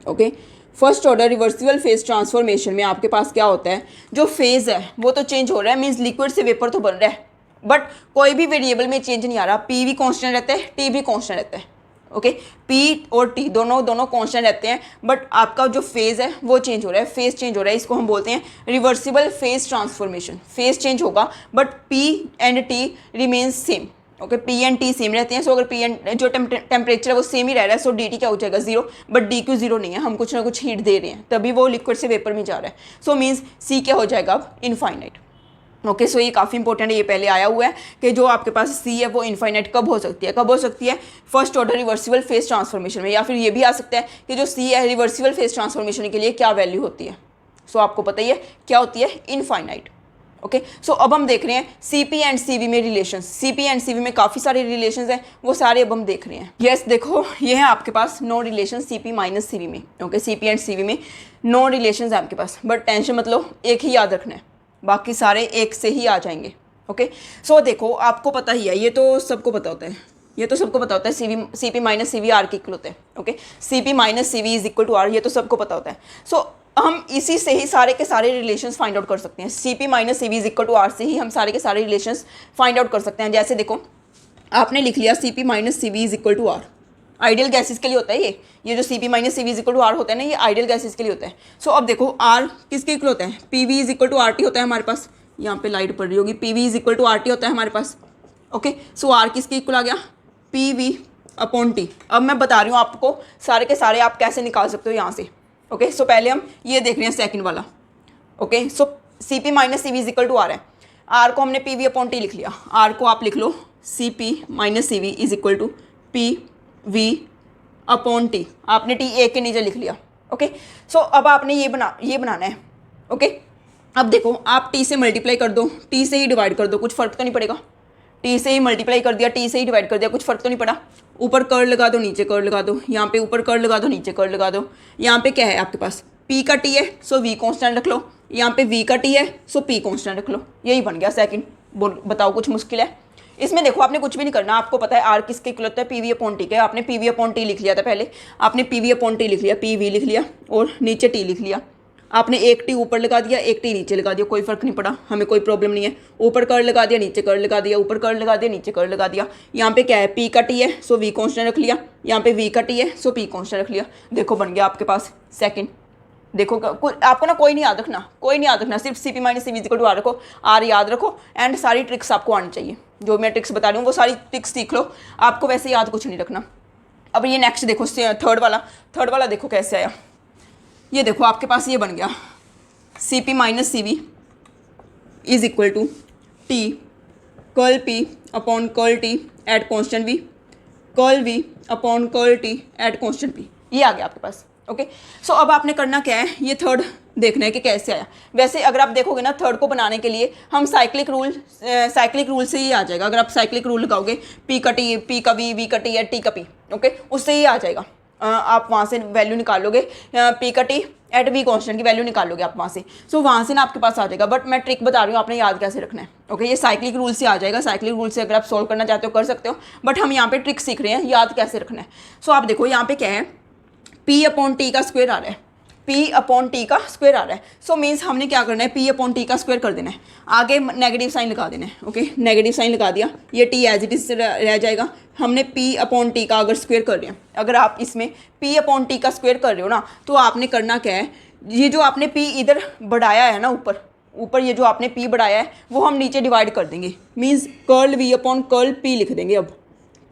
Okay, first order reversible phase transformation में आपके पास क्या होता है? जो फेज है वो तो चेंज हो रहा है, मीन्स लिक्विड से वेपर तो बन रहा है, बट कोई भी वेरिएबल में चेंज नहीं आ रहा। पी भी कांस्टेंट रहता है, टी भी कांस्टेंट रहता है। ओके, पी और टी दोनों कांस्टेंट रहते हैं, बट आपका जो फेज है वो चेंज हो रहा है, फेज चेंज हो रहा है। इसको हम बोलते हैं reversible phase transformation. Phase change होगा but p and t remains same. Okay, p and t same रहते हैं। सो अगर पी एंड जो टेम्परेचर है वो सेम ही रह रहा है, सो डी टी क्या हो जाएगा? Zero. But D Q zero नहीं है, हम कुछ ना कुछ हीट दे रहे हैं, तभी वो लिक्विड से वेपर में जा रहा है। सो मीन्स सी क्या हो जाएगा अब? इनफाइनाइट। ओके, सो ये काफ़ी इंपॉर्टेंट है, ये पहले आया हुआ है कि जो आपके पास सी है वो इनफाइनाइट कब हो सकती है? कब हो सकती है? First order reversible phase transformation में। या फिर ये भी आ सकता है कि जो सी है रिवर्सिबल फेज ट्रांसफॉर्मेशन के लिए क्या वैल्यू होती है? सो आपको पता ही है क्या होती है? इनफाइनाइट। ओके, सो अब हम देख रहे हैं सीपी एंड सीवी में रिलेशंस। सीपी एंड सीवी में काफ़ी सारे रिलेशंस हैं, वो सारे अब हम देख रहे हैं। यस, देखो ये है आपके पास no relation cp minus cv में। ओके, सीपी एंड सीवी में नो रिलेशंस है आपके पास, बट टेंशन मत लो, एक ही याद रखना है, बाकी सारे एक से ही आ जाएंगे। ओके, सो देखो आपको पता ही है, ये तो सबको पता होता है, ये तो सबको पता होता है, सी पी माइनस सी वी आर के इक्वल होते हैं। Okay, C P minus C we is equal to R, ये तो सबको पता होता है। सो हम इसी से ही सारे के सारे रिलेशंस फाइंड आउट कर सकते हैं। C P minus C we is equal to R से ही हम सारे के सारे रिलेशंस फाइंड आउट कर सकते हैं। जैसे देखो आपने लिख लिया C P minus C we is equal to R, ideal gases के लिए होता है ये जो C P minus C we is equal to R होता है ना, ये आइडियल गैसेस के लिए होता है। सो अब देखो आर किसके इक्वल होता है? P V is equal to R T होता है हमारे पास, यहाँ पे लाइट पड़ रही होगी, P V is equal to R T होता है हमारे पास। ओके, सो आर किसके इक्वल आ गया? P we upon T. अब मैं बता रही हूँ आपको सारे के सारे आप कैसे निकाल सकते हो यहाँ से। ओके, सो पहले हम ये देख रहे हैं सेकंड वाला। Okay, so C P minus C we is equal to R है, आर को हमने पी वी अपॉन टी लिख लिया, आर को आप लिख लो c P minus C we is equal to p we upon t, आपने टी ए के नीचे लिख लिया। ओके, सो अब आपने ये बनाना है। ओके, अब देखो आप टी से मल्टीप्लाई कर दो, टी से ही डिवाइड कर दो, कुछ फ़र्क तो नहीं पड़ेगा। टी से ही मल्टीप्लाई कर दिया, टी से ही डिवाइड कर दिया, कुछ फ़र्क तो नहीं पड़ा। ऊपर कर्ल लगा दो, नीचे कर्ल लगा दो, यहाँ पे ऊपर कर्ल लगा दो, नीचे कर्ल लगा दो। यहाँ पे क्या है आपके पास? पी का टी है, सो वी कॉन्स्टेंट रख लो, यहाँ पे वी का टी है, सो पी कॉन्स्टेंट रख लो। यही बन गया सेकंड। बताओ कुछ मुश्किल है इसमें? देखो आपने कुछ भी नहीं करना, आपको पता है आर किसके इक्वल होता है? पी वी अपॉन टी के। आपने पी वी अपॉन टी लिख लिया था पहले, आपने पी वी अपॉन टी लिख लिया, पी वी लिख लिया और नीचे टी लिख लिया। आपने एक टी ऊपर लगा दिया, एक टी नीचे लगा दिया, कोई फ़र्क नहीं पड़ा, हमें कोई प्रॉब्लम नहीं है। ऊपर कर्ल लगा दिया, नीचे कर्ल लगा दिया, ऊपर कर्ल लगा दिया, नीचे कर्ल लगा दिया। यहाँ पे क्या है, पी का टी है सो वी कॉन्स्टेंट रख लिया, यहाँ पे वी का टी है सो पी कॉन्स्टेंट रख लिया। देखो बन गया आपके पास सेकंड। देखो आपको ना कोई नहीं याद रखना, कोई नहीं याद रखना, सिर्फ C P minus C V equal to R रखो, आर याद रखो एंड सारी ट्रिक्स आपको आनी चाहिए। जो मैं ट्रिक्स बता रही हूँ वो सारी ट्रिक्स सीख लो, आपको वैसे याद कुछ नहीं रखना। अब ये नेक्स्ट देखो थर्ड वाला देखो कैसे आया। ये देखो आपके पास ये बन गया C P minus C we is equal to T curl P upon curl T at constant V, curl we upon curl T at constant P. ये आ गया आपके पास। ओके सो अब आपने करना क्या है, ये थर्ड देखना है कि कैसे आया। वैसे अगर आप देखोगे ना थर्ड को बनाने के लिए हम साइक्लिक रूल से ही आ जाएगा। अगर आप साइक्लिक रूल लगाओगे पी का टी, पी का वी का टी या टी का पी, ओके उससे ही आ जाएगा। आप वहाँ से वैल्यू निकालोगे, पी का टी एट वी कॉन्स्टेंट की वैल्यू निकालोगे आप वहाँ से, सो वहाँ से ना आपके पास आ जाएगा। बट मैं ट्रिक बता रही हूँ, आपने याद कैसे रखना है। ओके ये साइक्लिक रूल से आ जाएगा, साइक्लिक रूल से अगर आप सॉल्व करना चाहते हो कर सकते हो, बट हम यहाँ पे ट्रिक सीख रहे हैं याद कैसे रखना है। सो आप देखो यहाँ पे क्या है, पी अपॉन टी का स्क्वायर आ रहा है, पी अपॉन टी का स्क्वायर आ रहा है। सो मीन्स हमने क्या करना है, पी अपॉन टी का स्क्वायर कर देना है, आगे नेगेटिव साइन लगा देना है। ओके नेगेटिव साइन लगा दिया, ये टी एज इट इज रह जाएगा। हमने पी अपॉन टी का अगर स्क्वायर कर रहे हैं, अगर आप इसमें पी अपॉन टी का स्क्वायर कर रहे हो ना, तो आपने करना क्या है, ये जो आपने पी इधर बढ़ाया है ना ऊपर ये जो आपने पी बढ़ाया है वो हम नीचे डिवाइड कर देंगे। Means curl we upon curl P लिख देंगे। अब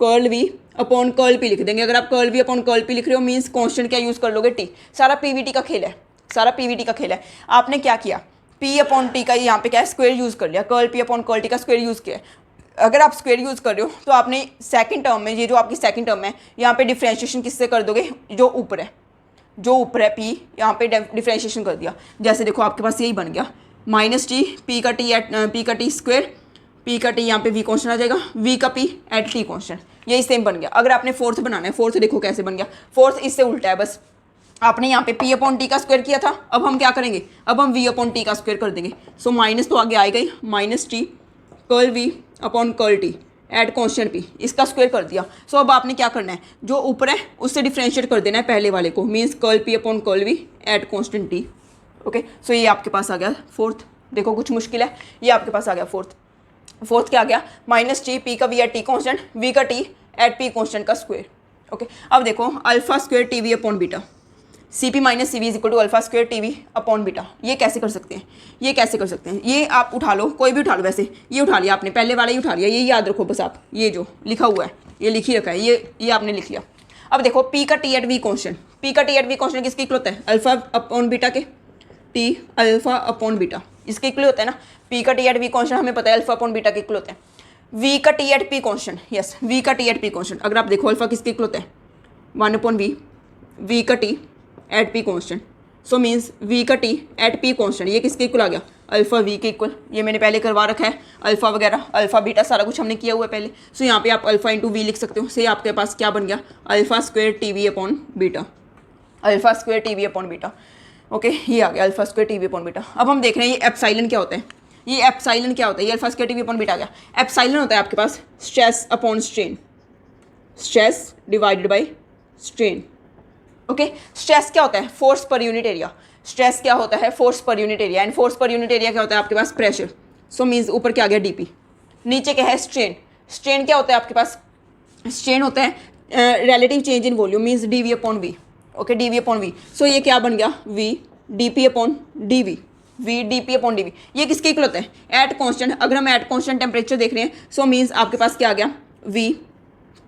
curl we upon curl P लिख देंगे। अगर आप curl we upon curl P लिख रहे हो मीन्स कांस्टेंट क्या यूज़ कर लोगे, टी। सारा पीवीटी का खेल है, सारा पीवीटी का खेल है। आपने क्या किया, पी अपॉन टी का यहाँ पे क्या है स्क्वायर यूज़ कर लिया, curl P upon curl T का स्क्वायर यूज़ किया। अगर आप स्क्वायर यूज़ कर रहे हो तो आपने सेकंड टर्म में, ये जो आपकी सेकंड टर्म है, यहाँ पे डिफ्रेंशिएशन किससे कर दोगे, जो ऊपर है पी, यहाँ पे डिफ्रेंशिएशन कर दिया। जैसे देखो आपके पास यही बन गया माइनस टी पी का टी स्क्वायर, पी का टी यहाँ पे वी कॉन्स्टेंट आ जाएगा, वी का पी एट टी कॉन्स्टेंट, यही सेम बन गया। अगर आपने फोर्थ बनाना है, फोर्थ देखो कैसे बन गया, फोर्थ इससे उल्टा है, बस आपने यहाँ पे पी अपॉन टी का स्क्वायर किया था, अब हम क्या करेंगे, अब हम वी अपॉन टी का स्क्वायर कर देंगे। सो माइनस तो आगे आएगा ही, minus T curl we upon curl T at constant p, इसका स्क्वायर कर दिया। सो अब आपने क्या करना है, जो ऊपर है उससे डिफ्रेंशिएट कर देना है पहले वाले को, means curl P upon curl we at constant T. Okay so ये आपके पास आ गया फोर्थ। देखो कुछ मुश्किल है, ये आपके पास आ गया फोर्थ क्या आ गया, माइनस टी पी का V at T constant, V का टी एट पी कॉन्स्टेंट का स्क्वायर। ओके अब देखो alpha square T V upon beta, C P minus C we is equal to alpha square T V upon beta. ये कैसे कर सकते हैं, ये आप उठा लो, कोई भी उठा लो। वैसे ये उठा लिया आपने, पहले वाला ही उठा लिया, ये याद रखो बस आप, ये जो लिखा हुआ है ये लिख ही रखा है, ये आपने लिख लिया। अब देखो पी का T at we constant, P का टी एट वी कॉन्स्टेंट किसके इक्वल होता है, अल्फा अपॉन बीटा के, टी अल्फा अपॉन बीटा इसके इक्वल होता है ना। पी का टी एट वी कॉन्स्टेंट हमें पता है अल्फा अपॉन बीटा के इक्वल होता है। वी का T at P constant, yes V का टी एट पी कॉन्स्टेंट, अगर आप देखो अल्फा किसके इक्वल होता है, 1 अपॉन वी का T at P constant. So means V का टी एट पी कॉन्स्टेंट, ये किसके इक्वल आ गया, अल्फा वी के इक्वल। ये मैंने पहले करवा रखा है, अल्फा वगैरह अल्फा बीटा सारा कुछ हमने किया हुआ है पहले। सो यहाँ पे आप अल्फा इंटू वी लिख सकते हो। से आपके पास क्या बन गया, alpha square T V upon beta, alpha square T V upon beta. Okay ये आ गया alpha square T V upon beta. अब हम देख रहे हैं ये एप्साइलन क्या होता है, ये एप्साइलन क्या होता है, ये alpha square T V upon beta आ गया। एप्साइलन होता है आपके पास stress upon strain, stress divided by strain. Okay stress क्या होता है, force per unit area, stress क्या होता है, force per unit area, and force per unit area क्या होता है आपके पास, प्रेशर। सो मीन्स ऊपर क्या आ गया डीपी, नीचे क्या है स्ट्रेन। स्ट्रेन क्या होता है आपके पास, स्ट्रेन होता है relative change in volume, means d v upon v. Okay d v upon v, so ये क्या बन गया, v D p upon d v, v D p upon d v. ये किसके इक्वल होता है, एट कॉन्स्टेंट। अगर हम एट कॉन्स्टेंट टेम्परेचर देख रहे हैं, सो मीन्स आपके पास क्या आ गया, V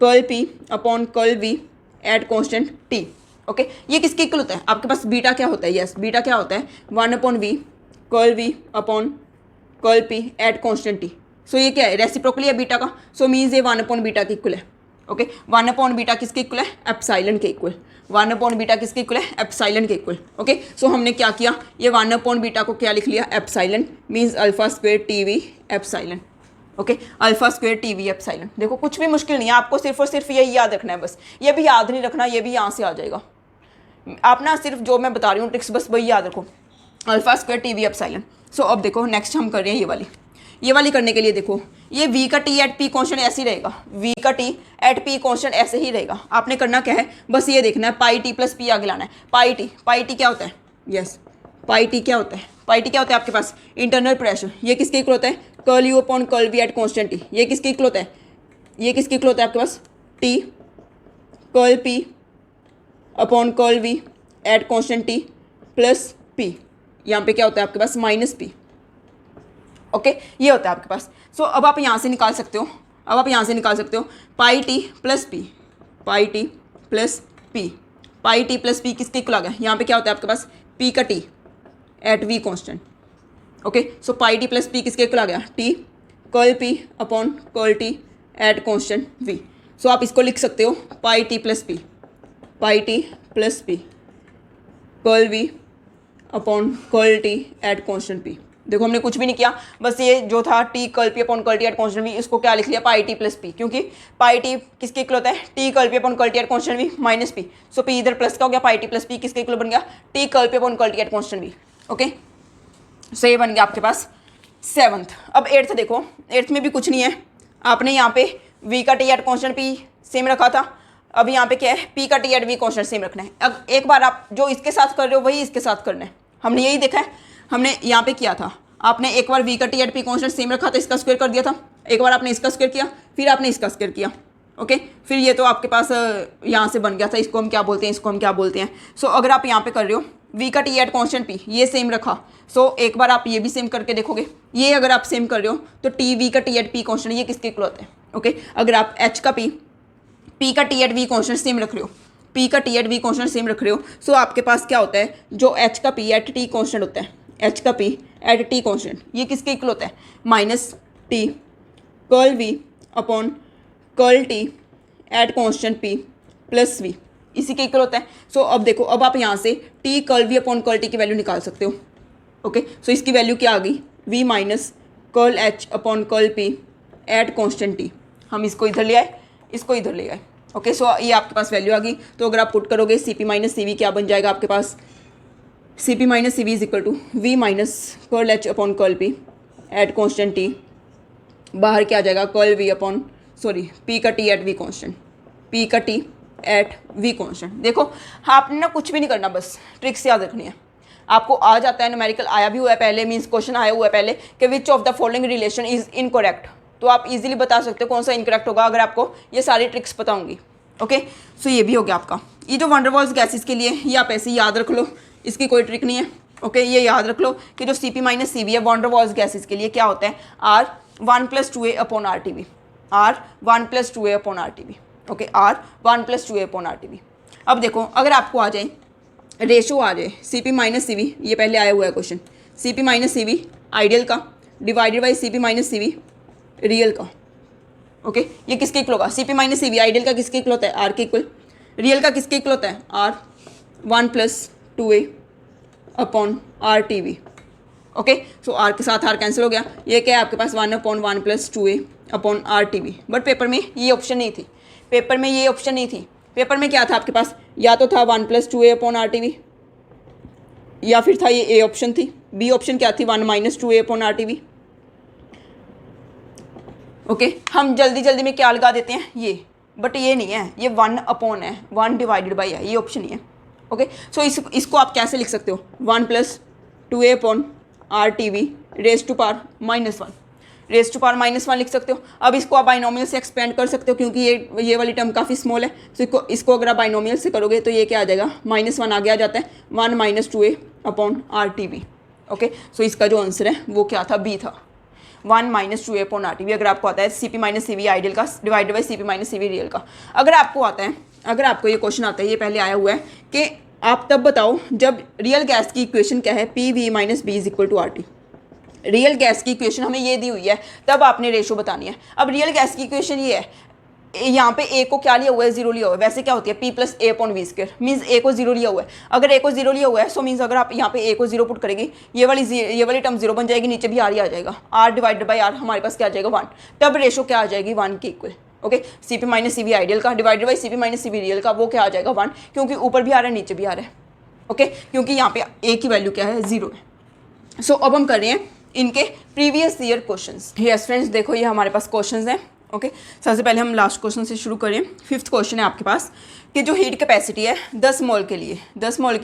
curl P upon curl we at constant T. Okay ये किसके इक्वल होता है आपके पास, बीटा क्या होता है, यस बीटा क्या होता है, 1 upon v curl we upon curl P at constant t. So ये क्या है, रेसिप्रोकली है बीटा का। सो मीन्स ये 1 अपॉन बीटा के इक्वल है। ओके 1 अपॉन बीटा किसके इक्वल है, एप्साइलन के इक्वल। 1 अपॉन बीटा किसके इक्वल है, एप्साइलन के इक्वल। ओके सो हमने क्या किया, ये 1 अपॉन बीटा को क्या लिख लिया, epsilon, means alpha square T v epsilon. Okay alpha square T v epsilon. देखो कुछ भी मुश्किल नहीं है, आपको सिर्फ और सिर्फ यही याद रखना है बस। ये भी याद नहीं रखना, ये भी यहाँ से आ जाएगा। आप ना सिर्फ जो मैं बता रही हूँ ट्रिक्स बस वही याद रखो, alpha square T v epsilon. So अब देखो नेक्स्ट हम कर रहे हैं ये वाली करने के लिए देखो ये वी का टी एट पी कॉन्स्टेंट ऐसे ही रहेगा, वी का टी एट पी कॉन्स्टेंट ऐसे ही रहेगा। आपने करना क्या है, बस ये देखना है पाई टी प्लस पी आगे लाना है। पाई टी क्या होता है, यस पाई टी क्या होता है? पाई टी क्या होता है आपके पास? Internal pressure. ये किसके इक्वल होता है? Curl you upon curl we at constant T. ये किसके इक्वल होता है? ये किसके इक्वल होता है आपके पास? T curl P upon curl we at constant t plus p. यहाँ पे क्या होता है आपके पास? Minus P. ओके, ये होता है आपके पास। सो अब आप यहाँ से निकाल सकते हो, अब आप यहाँ से निकाल सकते हो pi t plus p, pi t plus p, pi t plus p किसके इक्वल आ गया? यहाँ पे क्या होता है आपके पास? पी का T at we constant. Okay, so pi t plus p किसके इक्वल आ गया? T curl P upon curl T at constant v. So आप इसको लिख सकते हो pi t plus p, pi t plus p curl we upon curl T at constant P. देखो हमने कुछ भी नहीं किया, बस ये जो था T curl P upon curl T at constant V, इसको क्या लिख लिया? पाई टी प्लस पी, क्योंकि पाई टी किसके इक्वल होता है? T curl P upon curl T at constant v minus p. So p इधर प्लस का हो गया, पाई टी प्लस पी किसके इक्वल बन गया? T curl P upon curl T at constant v. Okay, so ये बन गया आपके पास 7th। अब 8th देखो, 8th में भी कुछ नहीं है, आपने यहाँ पे वी का T at constant P same रखा था, अब यहाँ पे क्या है? पी का T at we constant same रखना है। अब एक बार आप जो इसके साथ कर रहे हो वही इसके साथ करना है, हमने यही देखा है, हमने यहाँ पे किया था। आपने एक बार वी का T at P constant same रखा था, इसका स्क्वायर कर दिया था, एक बार आपने इसका स्क्वायर किया, फिर आपने इसका स्क्वायर किया। ओके, फिर ये तो आपके पास यहाँ से बन गया था, इसको हम क्या बोलते हैं? इसको हम क्या बोलते हैं? सो अगर आप यहाँ पे कर रहे हो वी का टी एट कॉन्स्टेंट पी ये सेम रखा, सो एक बार आप ये भी सेम करके देखोगे, ये अगर आप सेम कर रहे हो तो टी वी का टी एट पी कॉन्स्टेंट ये किसके इक्वल होता है? ओके, अगर आप एच का पी का T at we constant same रख रहे हो, पी का T at we constant same रख रहे हो, सो आपके पास क्या होता है? जो एच का पी एट टी कॉन्स्टेंट होता है, एच का पी एट टी कॉन्स्टेंट ये किसके इक्वल होता है? Minus T curl we upon curl T at constant P plus V, इसी के इक्वल होता है। सो अब देखो, अब आप यहाँ से T curl we upon curl T की वैल्यू निकाल सकते हो। ओके, सो इसकी वैल्यू क्या आ गई? V minus curl H upon curl P at constant T. हम इसको इधर ले आए, इसको इधर ले आए। ओके, सो ये आपके पास वैल्यू आ गई। तो अगर आप पुट करोगे सी पी माइनस सी वी क्या बन जाएगा आपके पास? C P minus C we is equal to v minus curl H upon curl P at constant t, बाहर क्या आ जाएगा? कर्ल वी अपॉन पी का T at we constant, P का टी एट वी कॉन्स्टेंट। देखो आपने ना कुछ भी नहीं करना, बस ट्रिक्स याद रखनी है। आपको आ जाता है, न्यूमेरिकल आया भी हुआ है पहले, मीन्स क्वेश्चन आया हुआ है पहले कि which of the following relation is incorrect, तो आप इजीली बता सकते हो कौन सा इनकरेक्ट होगा अगर आपको ये सारी ट्रिक्स पता होंगी। ओके, सो ये भी हो गया आपका। ये जो वंडर वॉल्स गैसेस के लिए ये आप ऐसे ही याद रख लो, इसकी कोई ट्रिक नहीं है। ओके, ये याद रख लो कि जो C P minus C we है वंडर वॉल्स गैसेस के लिए क्या होता है? Are 1+2a upon R T v, r 1+2a upon R T V. Okay, r 1+2a upon R T v. अब देखो अगर आपको आ जाए रेशो आ जाए सी पी माइनस सी वी, ये पहले आया हुआ है question, c P minus C we ideal का divided by c P minus C v real का। ओके, ये किसके इक्वल होगा? C P minus C we ideal का किसके इक्वल होता है? आर के इक्वल। रियल का किसके इक्वल होता है? Are 1+2a upon R T V. Okay, so R के साथ आर कैंसिल हो गया, ये क्या है आपके पास? 1/1+2a upon R T V. But paper में ये ऑप्शन नहीं थी, पेपर में ये ऑप्शन नहीं थी। पेपर में क्या था आपके पास? या तो था 1+2a upon R T V, या फिर था ये ए ऑप्शन थी। बी ऑप्शन क्या थी? 1-2a upon R T V. Okay, हम जल्दी जल्दी में क्या लगा देते हैं ये, बट ये नहीं है, ये 1 अपॉन है, 1 डिवाइडेड बाई है, ये ऑप्शन नहीं है। ओके, सो इसको आप कैसे लिख सकते हो? 1+2a upon R T V raise to power -1, raise to power -1 लिख सकते हो। अब इसको आप बाइनोमियल से एक्सपेंड कर सकते हो क्योंकि ये वाली टर्म काफ़ी स्मॉल है, तो इसको अगर आप बाइनोमियल से करोगे तो ये क्या आ जाएगा? -1 आगे आ जाता है, 1 - 2a upon R T V. Okay, so इसका जो आंसर है वो क्या था? बी था, 1 - 2a upon R T V. अगर आपको आता है C P minus C we ideal का divided by c P minus C v real का। अगर आपको आता है, अगर आपको ये क्वेश्चन आता है, ये पहले आया हुआ है कि आप तब बताओ जब रियल गैस की इक्वेशन क्या है? P V minus B is equal to R T. Real gas की इक्वेशन हमें ये दी हुई है, तब आपने रेशो बतानी है। अब रियल गैस की इक्वेशन ये है, यहाँ पे ए को क्या लिया हुआ है? 0 लिया हुआ है। वैसे क्या होती है? P plus a upon v square, means a को 0 लिया हुआ है। अगर ए को 0 लिया हुआ है सो मीन्स अगर आप यहाँ पे ए को 0 पुट करेंगे, ये वाली टर्म 0 बन जाएगी, नीचे भी आर ही आ जाएगा, आर डिवाइडेड बाई आर हमारे पास क्या आ जाएगा? 1। तब रेशो क्या आ जाएगी? 1 के equal. Okay, C P minus C we ideal का divided by c P minus C v real का, वो क्या आ जाएगा? 1, क्योंकि ऊपर भी आ रहा है नीचे भी आ रहा है। ओके, क्योंकि यहाँ पे ए की वैल्यू क्या है? 0 है। सो अब हम कर रहे हैं इनके previous year questions. Yes friends, देखो ये हमारे पास क्वेश्चंस हैं ओके सबसे पहले हम लास्ट क्वेश्चन से शुरू करें। 5th क्वेश्चन है आपके पास कि जो हीट कैपेसिटी है 10 मोल के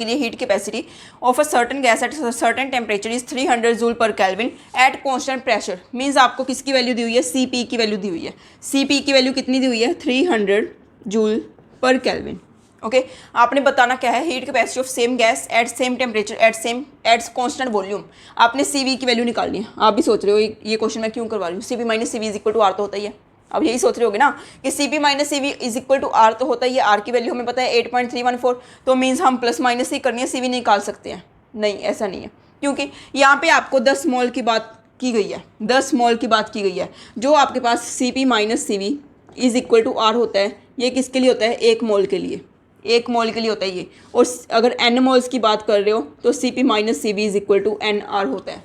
लिए heat capacity of a certain gas at certain temperature is 300 joule पर kelvin at constant pressure. Means आपको किसकी वैल्यू दी हुई है, CP की वैल्यू दी हुई है। CP की वैल्यू कितनी दी हुई है, 300 जूल पर केल्विन। ओके आपने बताना क्या है, heat capacity of same gas at same temperature at constant volume. आपने CV की वैल्यू निकालनी है। आप भी सोच रहे हो ये क्वेश्चन मैं क्यों करवा रही हूँ, CP minus CV is equal to R तो होता ही है। अब यही सोच रहे होगे ना कि CP minus CV is equal to R तो होता ही है। R की वैल्यू हमें पता है 8.314, तो मीन्स हम प्लस माइनस ही करनी है, CV निकाल सकते हैं। नहीं ऐसा नहीं है, क्योंकि यहाँ पे आपको 10 मोल की बात की गई है, 10 मोल की बात की गई है। जो आपके पास CP minus CV is equal to R होता है, ये किसके लिए होता है, 1 मोल के लिए, 1 मोल के लिए होता है ये। और अगर N मोल्स की बात कर रहे हो तो CP minus CV is equal to NR होता है।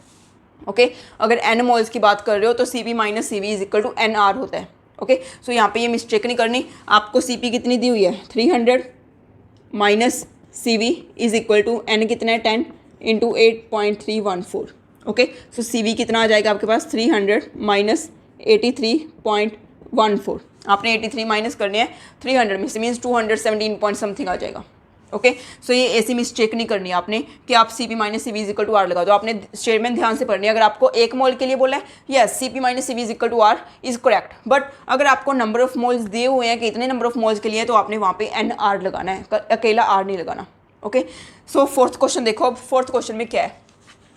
ओके अगर N मोल्स की बात कर रहे हो तो CP minus CV is equal to NR होता है। ओके सो यहाँ पे ये मिस्टेक नहीं करनी। आपको CP कितनी दी हुई है, 300 minus CV is equal to N कितना है, 10 इंटू 8.314। ओके सो CV कितना आ जाएगा आपके पास, 300 माइनस 83.14। आपने 83 माइनस करने हैं 300 में से, मीन्स 217 पॉइंट समथिंग आ जाएगा। ओके सो ये ऐसी मिस्टेक नहीं करनी है आपने कि आप CP minus CV is equal to R लगा दो। आपने स्टेटमेंट ध्यान से पढ़नी है। अगर आपको 1 मोल के लिए बोला है, yes CP minus CV is equal to R is correct. But अगर आपको नंबर ऑफ मोल्स दिए हुए हैं कि इतने नंबर ऑफ मोल्स के लिए, तो आपने वहाँ पे NR लगाना है, अकेला R नहीं लगाना। ओके सो 4th क्वेश्चन देखो। अब 4th क्वेश्चन में क्या है,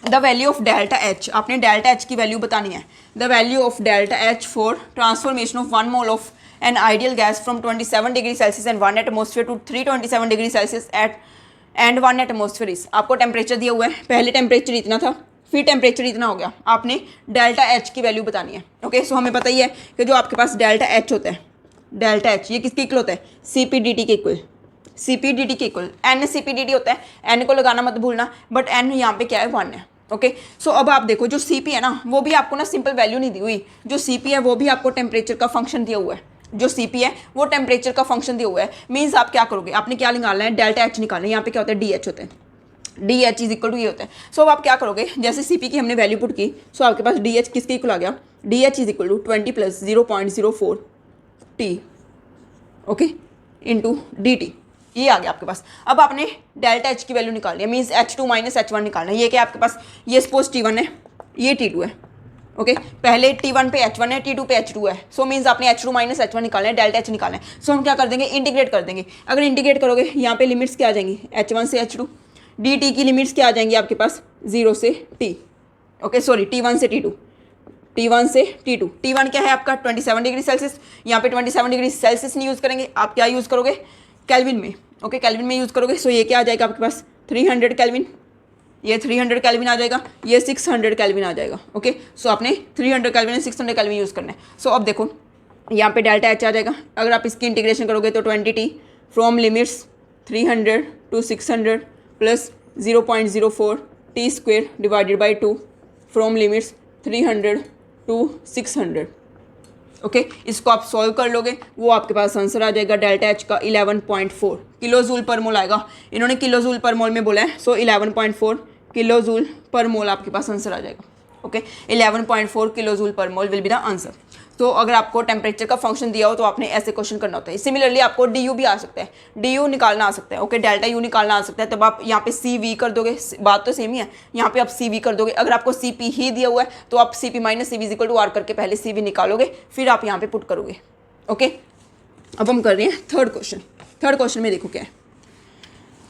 the value of delta H। आपने डेल्टा H की वैल्यू बतानी है। The value of delta H for transformation of 1 mole of an ideal gas from 27 degree Celsius and 1 atmosphere to 327 degree Celsius and 1 atmosphere is। आपको टेम्परेचर दिया हुआ है, पहले टेम्परेचर इतना था, फिर टेम्परेचर इतना हो गया। आपने डेल्टा H की वैल्यू बतानी है। ओके सो हमें पता ही है कि जो आपके पास डेल्टा H होता है, डेल्टा H ये किसके इक्वल होता है, CP/dt के इक्वल, CP/dt के इक्वल। N CP/dt होता है, N को लगाना मत भूलना, बट N यहाँ पे क्या है, 1 है। ओके सो अब आप देखो जो CP है ना, वो भी आपको ना सिंपल वैल्यू नहीं दी हुई। जो CP है वो भी आपको टेम्परेचर का फंक्शन दिया हुआ है। जो CP है वो टेम्परेचर का फंक्शन दिया हुआ है। मीन्स आप क्या करोगे, आपने क्या निकालना है, डेल्टा H निकालना है। यहाँ पे क्या होता है, DH होता है, DH इज इक्वल टू ये होता है। सो अब आप क्या करोगे, जैसे CP की हमने वैल्यू पुट की, सो आपके पास DH किसके इक्वल आ गया, DH is equal to 20 plus 0.04 T okay into DT, ये आ गया आपके पास। अब आपने डेल्टा H की वैल्यू निकालनी है, मीन्स H2 माइनस H1 निकालना है। ये क्या आपके पास, ये सपोज T1 है, ये T2 है। ओके पहले T1 पे H1 है, T2 पे H2 है। सो मीन्स आपने H2 माइनस H1 निकालना है, डेल्टा H निकालना है। सो हम क्या कर देंगे, इंटीग्रेट कर देंगे। अगर इंटीग्रेट करोगे यहाँ पे लिमिट्स क्या आ जाएंगी, H1 से H2, DT की लिमिट्स क्या आ जाएंगी आपके पास, 0 से T। ओके सॉरी T1 से T2, T1 से T2। T1 क्या है आपका 27 डिग्री सेल्सियस। यहाँ पे 27 डिग्री सेल्सियस नहीं यूज़ करेंगे, आप क्या यूज़ करोगे, केल्विन में। ओके केल्विन में यूज़ करोगे। सो ये क्या आ जाएगा आपके पास, 300 केल्विन, ये 300 केल्विन आ जाएगा, ये 600 केल्विन आ जाएगा। ओके सो आपने 300 केल्विन 600 केल्विन यूज़ करना है। सो अब देखो यहाँ पे डेल्टा H आ जाएगा। अगर आप इसकी इंटीग्रेशन करोगे तो 20T from limits 300 to 600 plus 0.04 T square divided by 2 from limits 300 to 600। Okay इसको आप सॉल्व कर लोगे, वो आपके पास आंसर आ जाएगा डेल्टा H का 11.4 किलो जूल पर मोल आएगा। इन्होंने किलो जूल पर मोल में बोला है, सो 11.4 किलो जूल पर मोल आपके पास आंसर आ जाएगा। ओके 11.4 किलो जूल पर मोल विल बी द आंसर। तो अगर आपको टेम्परेचर का फंक्शन दिया हो तो आपने ऐसे क्वेश्चन करना होता है। सिमिलरली आपको DU भी आ सकता है, DU निकालना आ सकता है। ओके डेल्टा U निकालना आ सकता है, तब आप यहाँ पे CV कर दोगे, बात तो सेम ही है। यहाँ पे आप CV कर दोगे। अगर आपको CP ही दिया हुआ है तो आप CP minus CV equal to R करके पहले CV निकालोगे, फिर आप यहाँ पे पुट करोगे। ओके अब हम कर रहे हैं थर्ड क्वेश्चन। थर्ड क्वेश्चन में देखो क्या है,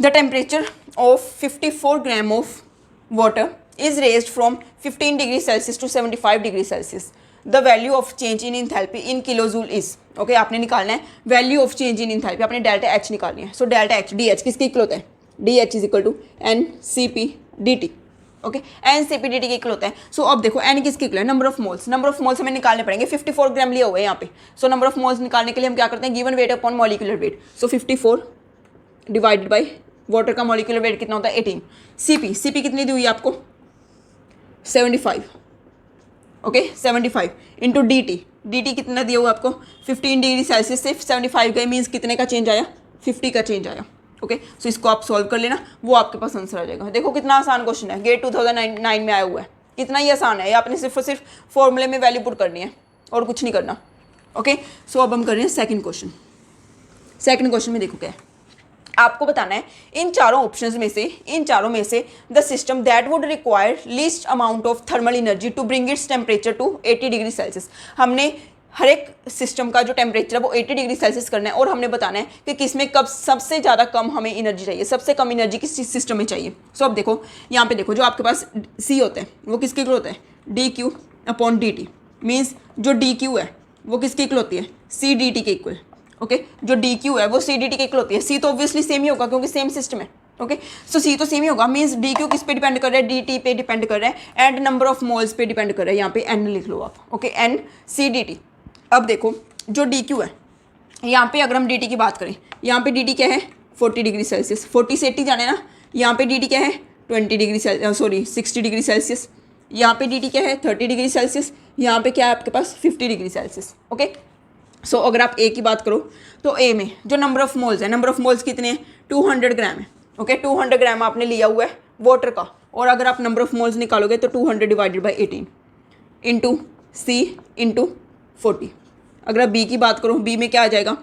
the temperature of 54 gram of water is raised from 15 degree Celsius to 75 degree Celsius. The value of change in enthalpy in kilojoule is। Okay आपने निकालना है value of change in enthalpy, आपने डेल्टा H निकालनी है। सो डेल्टा H DH किसके इक्वल होता है, DH is equal to NCP/dt। Okay NCP/dt के इक्वल होता है। सो अब देखो N किसके इक्वल है, number of moles. Number of moles हमें निकालने पड़ेंगे। 54 ग्राम लिया हुआ है यहाँ पे। सो नंबर ऑफ मोल्स निकालने के लिए हम क्या करते हैं, given weight upon molecular weight. So 54 divided by water का मॉलिक्यूलर वेट कितना होता है, 18। CP कितनी दी हुई है आपको, 75। ओके 75 इंटू DT कितना दिया हुआ आपको, 15 डिग्री सेल्सियस से 75 गए, मीन्स कितने का चेंज आया, 50 का चेंज आया। ओके सो इसको आप सॉल्व कर लेना, वो आपके पास आंसर आ जाएगा। देखो कितना आसान क्वेश्चन है, गेट 2009 में आया हुआ है। कितना ही आसान है, ये आपने सिर्फ और सिर्फ फॉर्मूले में वैल्यू पुट करनी है और कुछ नहीं करना। ओके, सो अब हम कर रहे हैं सेकंड क्वेश्चन। सेकंड क्वेश्चन में देखो क्या है, आपको बताना है इन चारों ऑप्शंस में से the system that would require least amount of thermal energy to bring its temperature to 80 degree Celsius. हमने हर एक सिस्टम का जो टेम्परेचर है वो 80 डिग्री सेल्सियस करना है और हमने बताना है कि किस में कब सबसे ज़्यादा कम हमें एनर्जी चाहिए, सबसे कम एनर्जी किस सिस्टम में चाहिए। सो अब देखो यहाँ पे देखो, जो आपके पास सी होता है वो किसके इक्वल होता है, D q upon D T. Means जो डी क्यू है वो किसके इक्वल होती है, सी डी टी के इक्वल। ओके, जो डी क्यू है वो सी डी टी के इक्वल होती है। सी तो ऑब्वियसली सेम ही होगा क्योंकि सेम सिस्टम है। ओके, सो सी तो सेम ही होगा। मीन्स डी क्यू किस पे डिपेंड कर रहा है, डी टी पे डिपेंड कर रहा है एंड नंबर ऑफ मोल्स पे डिपेंड कर रहा है। यहाँ पे एन लिख लो आप। Okay, N C D T. अब देखो जो डी क्यू है, यहाँ पे अगर हम डी टी की बात करें, यहाँ पे डी टी क्या है 40 डिग्री सेल्सियस, 40 से 80 जाने ना। यहाँ पे डी टी क्या है 20 डिग्री 60 डिग्री सेल्सियस। यहाँ पे डी टी क्या है 30 डिग्री सेल्सियस। यहाँ पे क्या है आपके पास 50 डिग्री सेल्सियस। ओके, सो अगर आप ए की बात करो तो ए में जो नंबर ऑफ मोल्स है, नंबर ऑफ मोल्स कितने हैं 200 ग्राम है। ओके, 200 ग्राम आपने लिया हुआ है वाटर का, और अगर आप नंबर ऑफ मोल्स निकालोगे तो 200 divided by 18 into C into 40। अगर आप बी की बात करो, बी में क्या आ जाएगा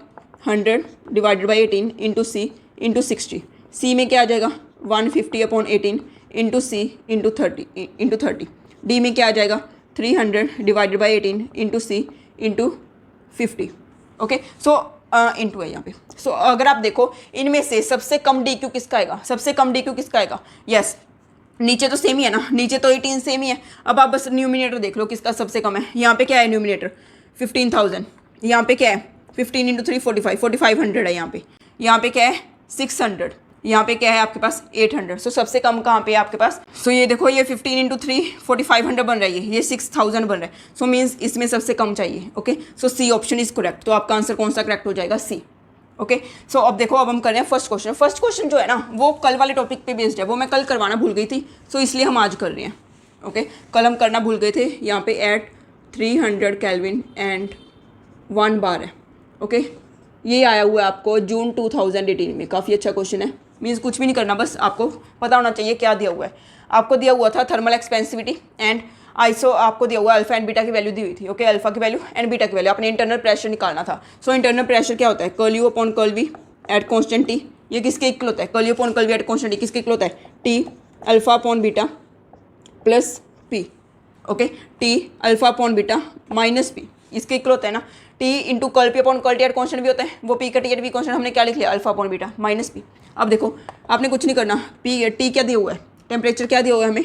100 divided by 18 into C into 60। C में क्या आ जाएगा 150 upon 18 into C into 30। D में क्या आ जाएगा 300 divided by 18 into C into 50। Okay, so into है यहाँ पे। सो अगर आप देखो इनमें से सबसे कम डी क्यू किसका आएगा, सबसे कम डी क्यू किसका आएगा। यस, नीचे तो सेम ही है ना, नीचे तो 18 सेम ही है। अब आप बस न्यूमिनेटर देख लो किसका सबसे कम है। यहाँ पे क्या है न्यूमिनेटर 15,000, यहाँ पे क्या है 15 इंटू 3 45, 4500 है। यहाँ पे क्या है 600, यहाँ पे क्या है आपके पास 800। सो सबसे कम कहाँ पे है आपके पास। सो ये देखो ये 15 इंटू 3 4500 बन रही है, ये 6000 बन रहा है। सो मीन्स इसमें सबसे कम चाहिए। Okay, so C option is correct. तो आपका आंसर कौन सा करेक्ट हो जाएगा, सी। ओके, सो अब देखो अब हम कर रहे हैं फर्स्ट क्वेश्चन। फर्स्ट क्वेश्चन जो है ना वो कल वाले टॉपिक पे बेस्ड है, वो मैं कल करवाना भूल गई थी, सो इसलिए हम आज कर रहे हैं। ओके, कल हम करना भूल गए थे। यहाँ पे एट 300 केल्विन एंड 1 बार है। ओके, ये आया हुआ है आपको जून 2018 में। काफ़ी अच्छा क्वेश्चन है। मीन्स कुछ भी नहीं करना, बस आपको पता होना चाहिए क्या दिया हुआ है। आपको दिया हुआ था थर्मल एक्सपेंसिविटी एंड आइसो, आपको दिया हुआ अल्फा एंड बीटा की वैल्यू दी हुई थी। ओके, अल्फा की वैल्यू एंड बीटा की वैल्यू, अपने इंटरनल प्रेशर निकालना था। सो इंटरनल प्रेशर क्या होता है curl you upon curl we at constant T. ये किसके इक्वल होता है, curl you upon curl we at constant T किसके इक्वल होता है, T alpha upon beta plus P. Okay, T alpha upon beta minus P इसके इक्वल होता है ना। T into curl P upon curl T at constant भी होता है, वो पी का टी एट वी कॉन्स्टेंट हमने क्या लिख लिया alpha upon beta minus P. अब देखो आपने कुछ नहीं करना, पी टी क्या दिया हुआ है, टेम्परेचर क्या दिया हुआ है हमें।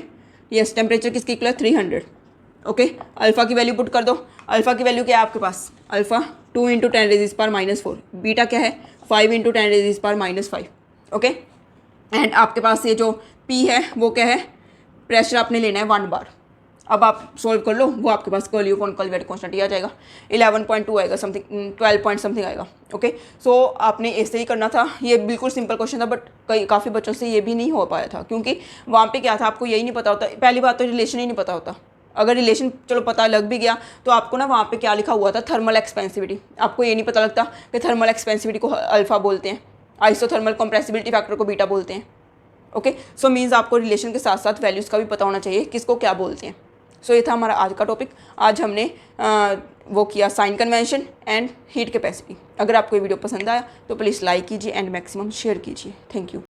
यस, टेम्परेचर किसके इक्वल है 300। ओके, अल्फा की वैल्यू पुट कर दो। अल्फा की वैल्यू क्या है आपके पास, alpha 2 into 10 raise power -4, beta क्या है 5 into 10 raise power -5। Okay, and आपके पास ये जो पी है वो क्या है, प्रेशर आपने लेना है 1 बार। अब आप सोल्व कर लो, वो आपके पास curl you upon curl v constant आ जाएगा 11.2 आएगा, समथिंग 12 पॉइंट समथिंग आएगा। ओके, सो आपने ऐसे ही करना था। ये बिल्कुल सिंपल क्वेश्चन था, बट काफ़ी बच्चों से ये भी नहीं हो पाया था क्योंकि वहाँ पे क्या था, आपको यही नहीं पता होता। पहली बात तो रिलेशन ही नहीं पता होता। अगर रिलेशन चलो पता लग भी गया तो आपको ना वहाँ पे क्या लिखा हुआ था थर्मल एक्सपेंसिविटी, आपको ये नहीं पता लगता कि थर्मल एक्सपेंसिविटी को अल्फा बोलते हैं, आइसोथर्मल कंप्रेसिबिलिटी फैक्टर को बीटा बोलते हैं। ओके, सो मीन्स आपको रिलेशन के साथ साथ वैल्यूज़ का भी पता होना चाहिए किसको क्या बोलते हैं। सो ये था हमारा आज का टॉपिक। आज हमने वो किया sign convention and heat capacity. अगर आपको ये वीडियो पसंद आया तो प्लीज़ लाइक कीजिए एंड मैक्सिमम शेयर कीजिए। Thank you.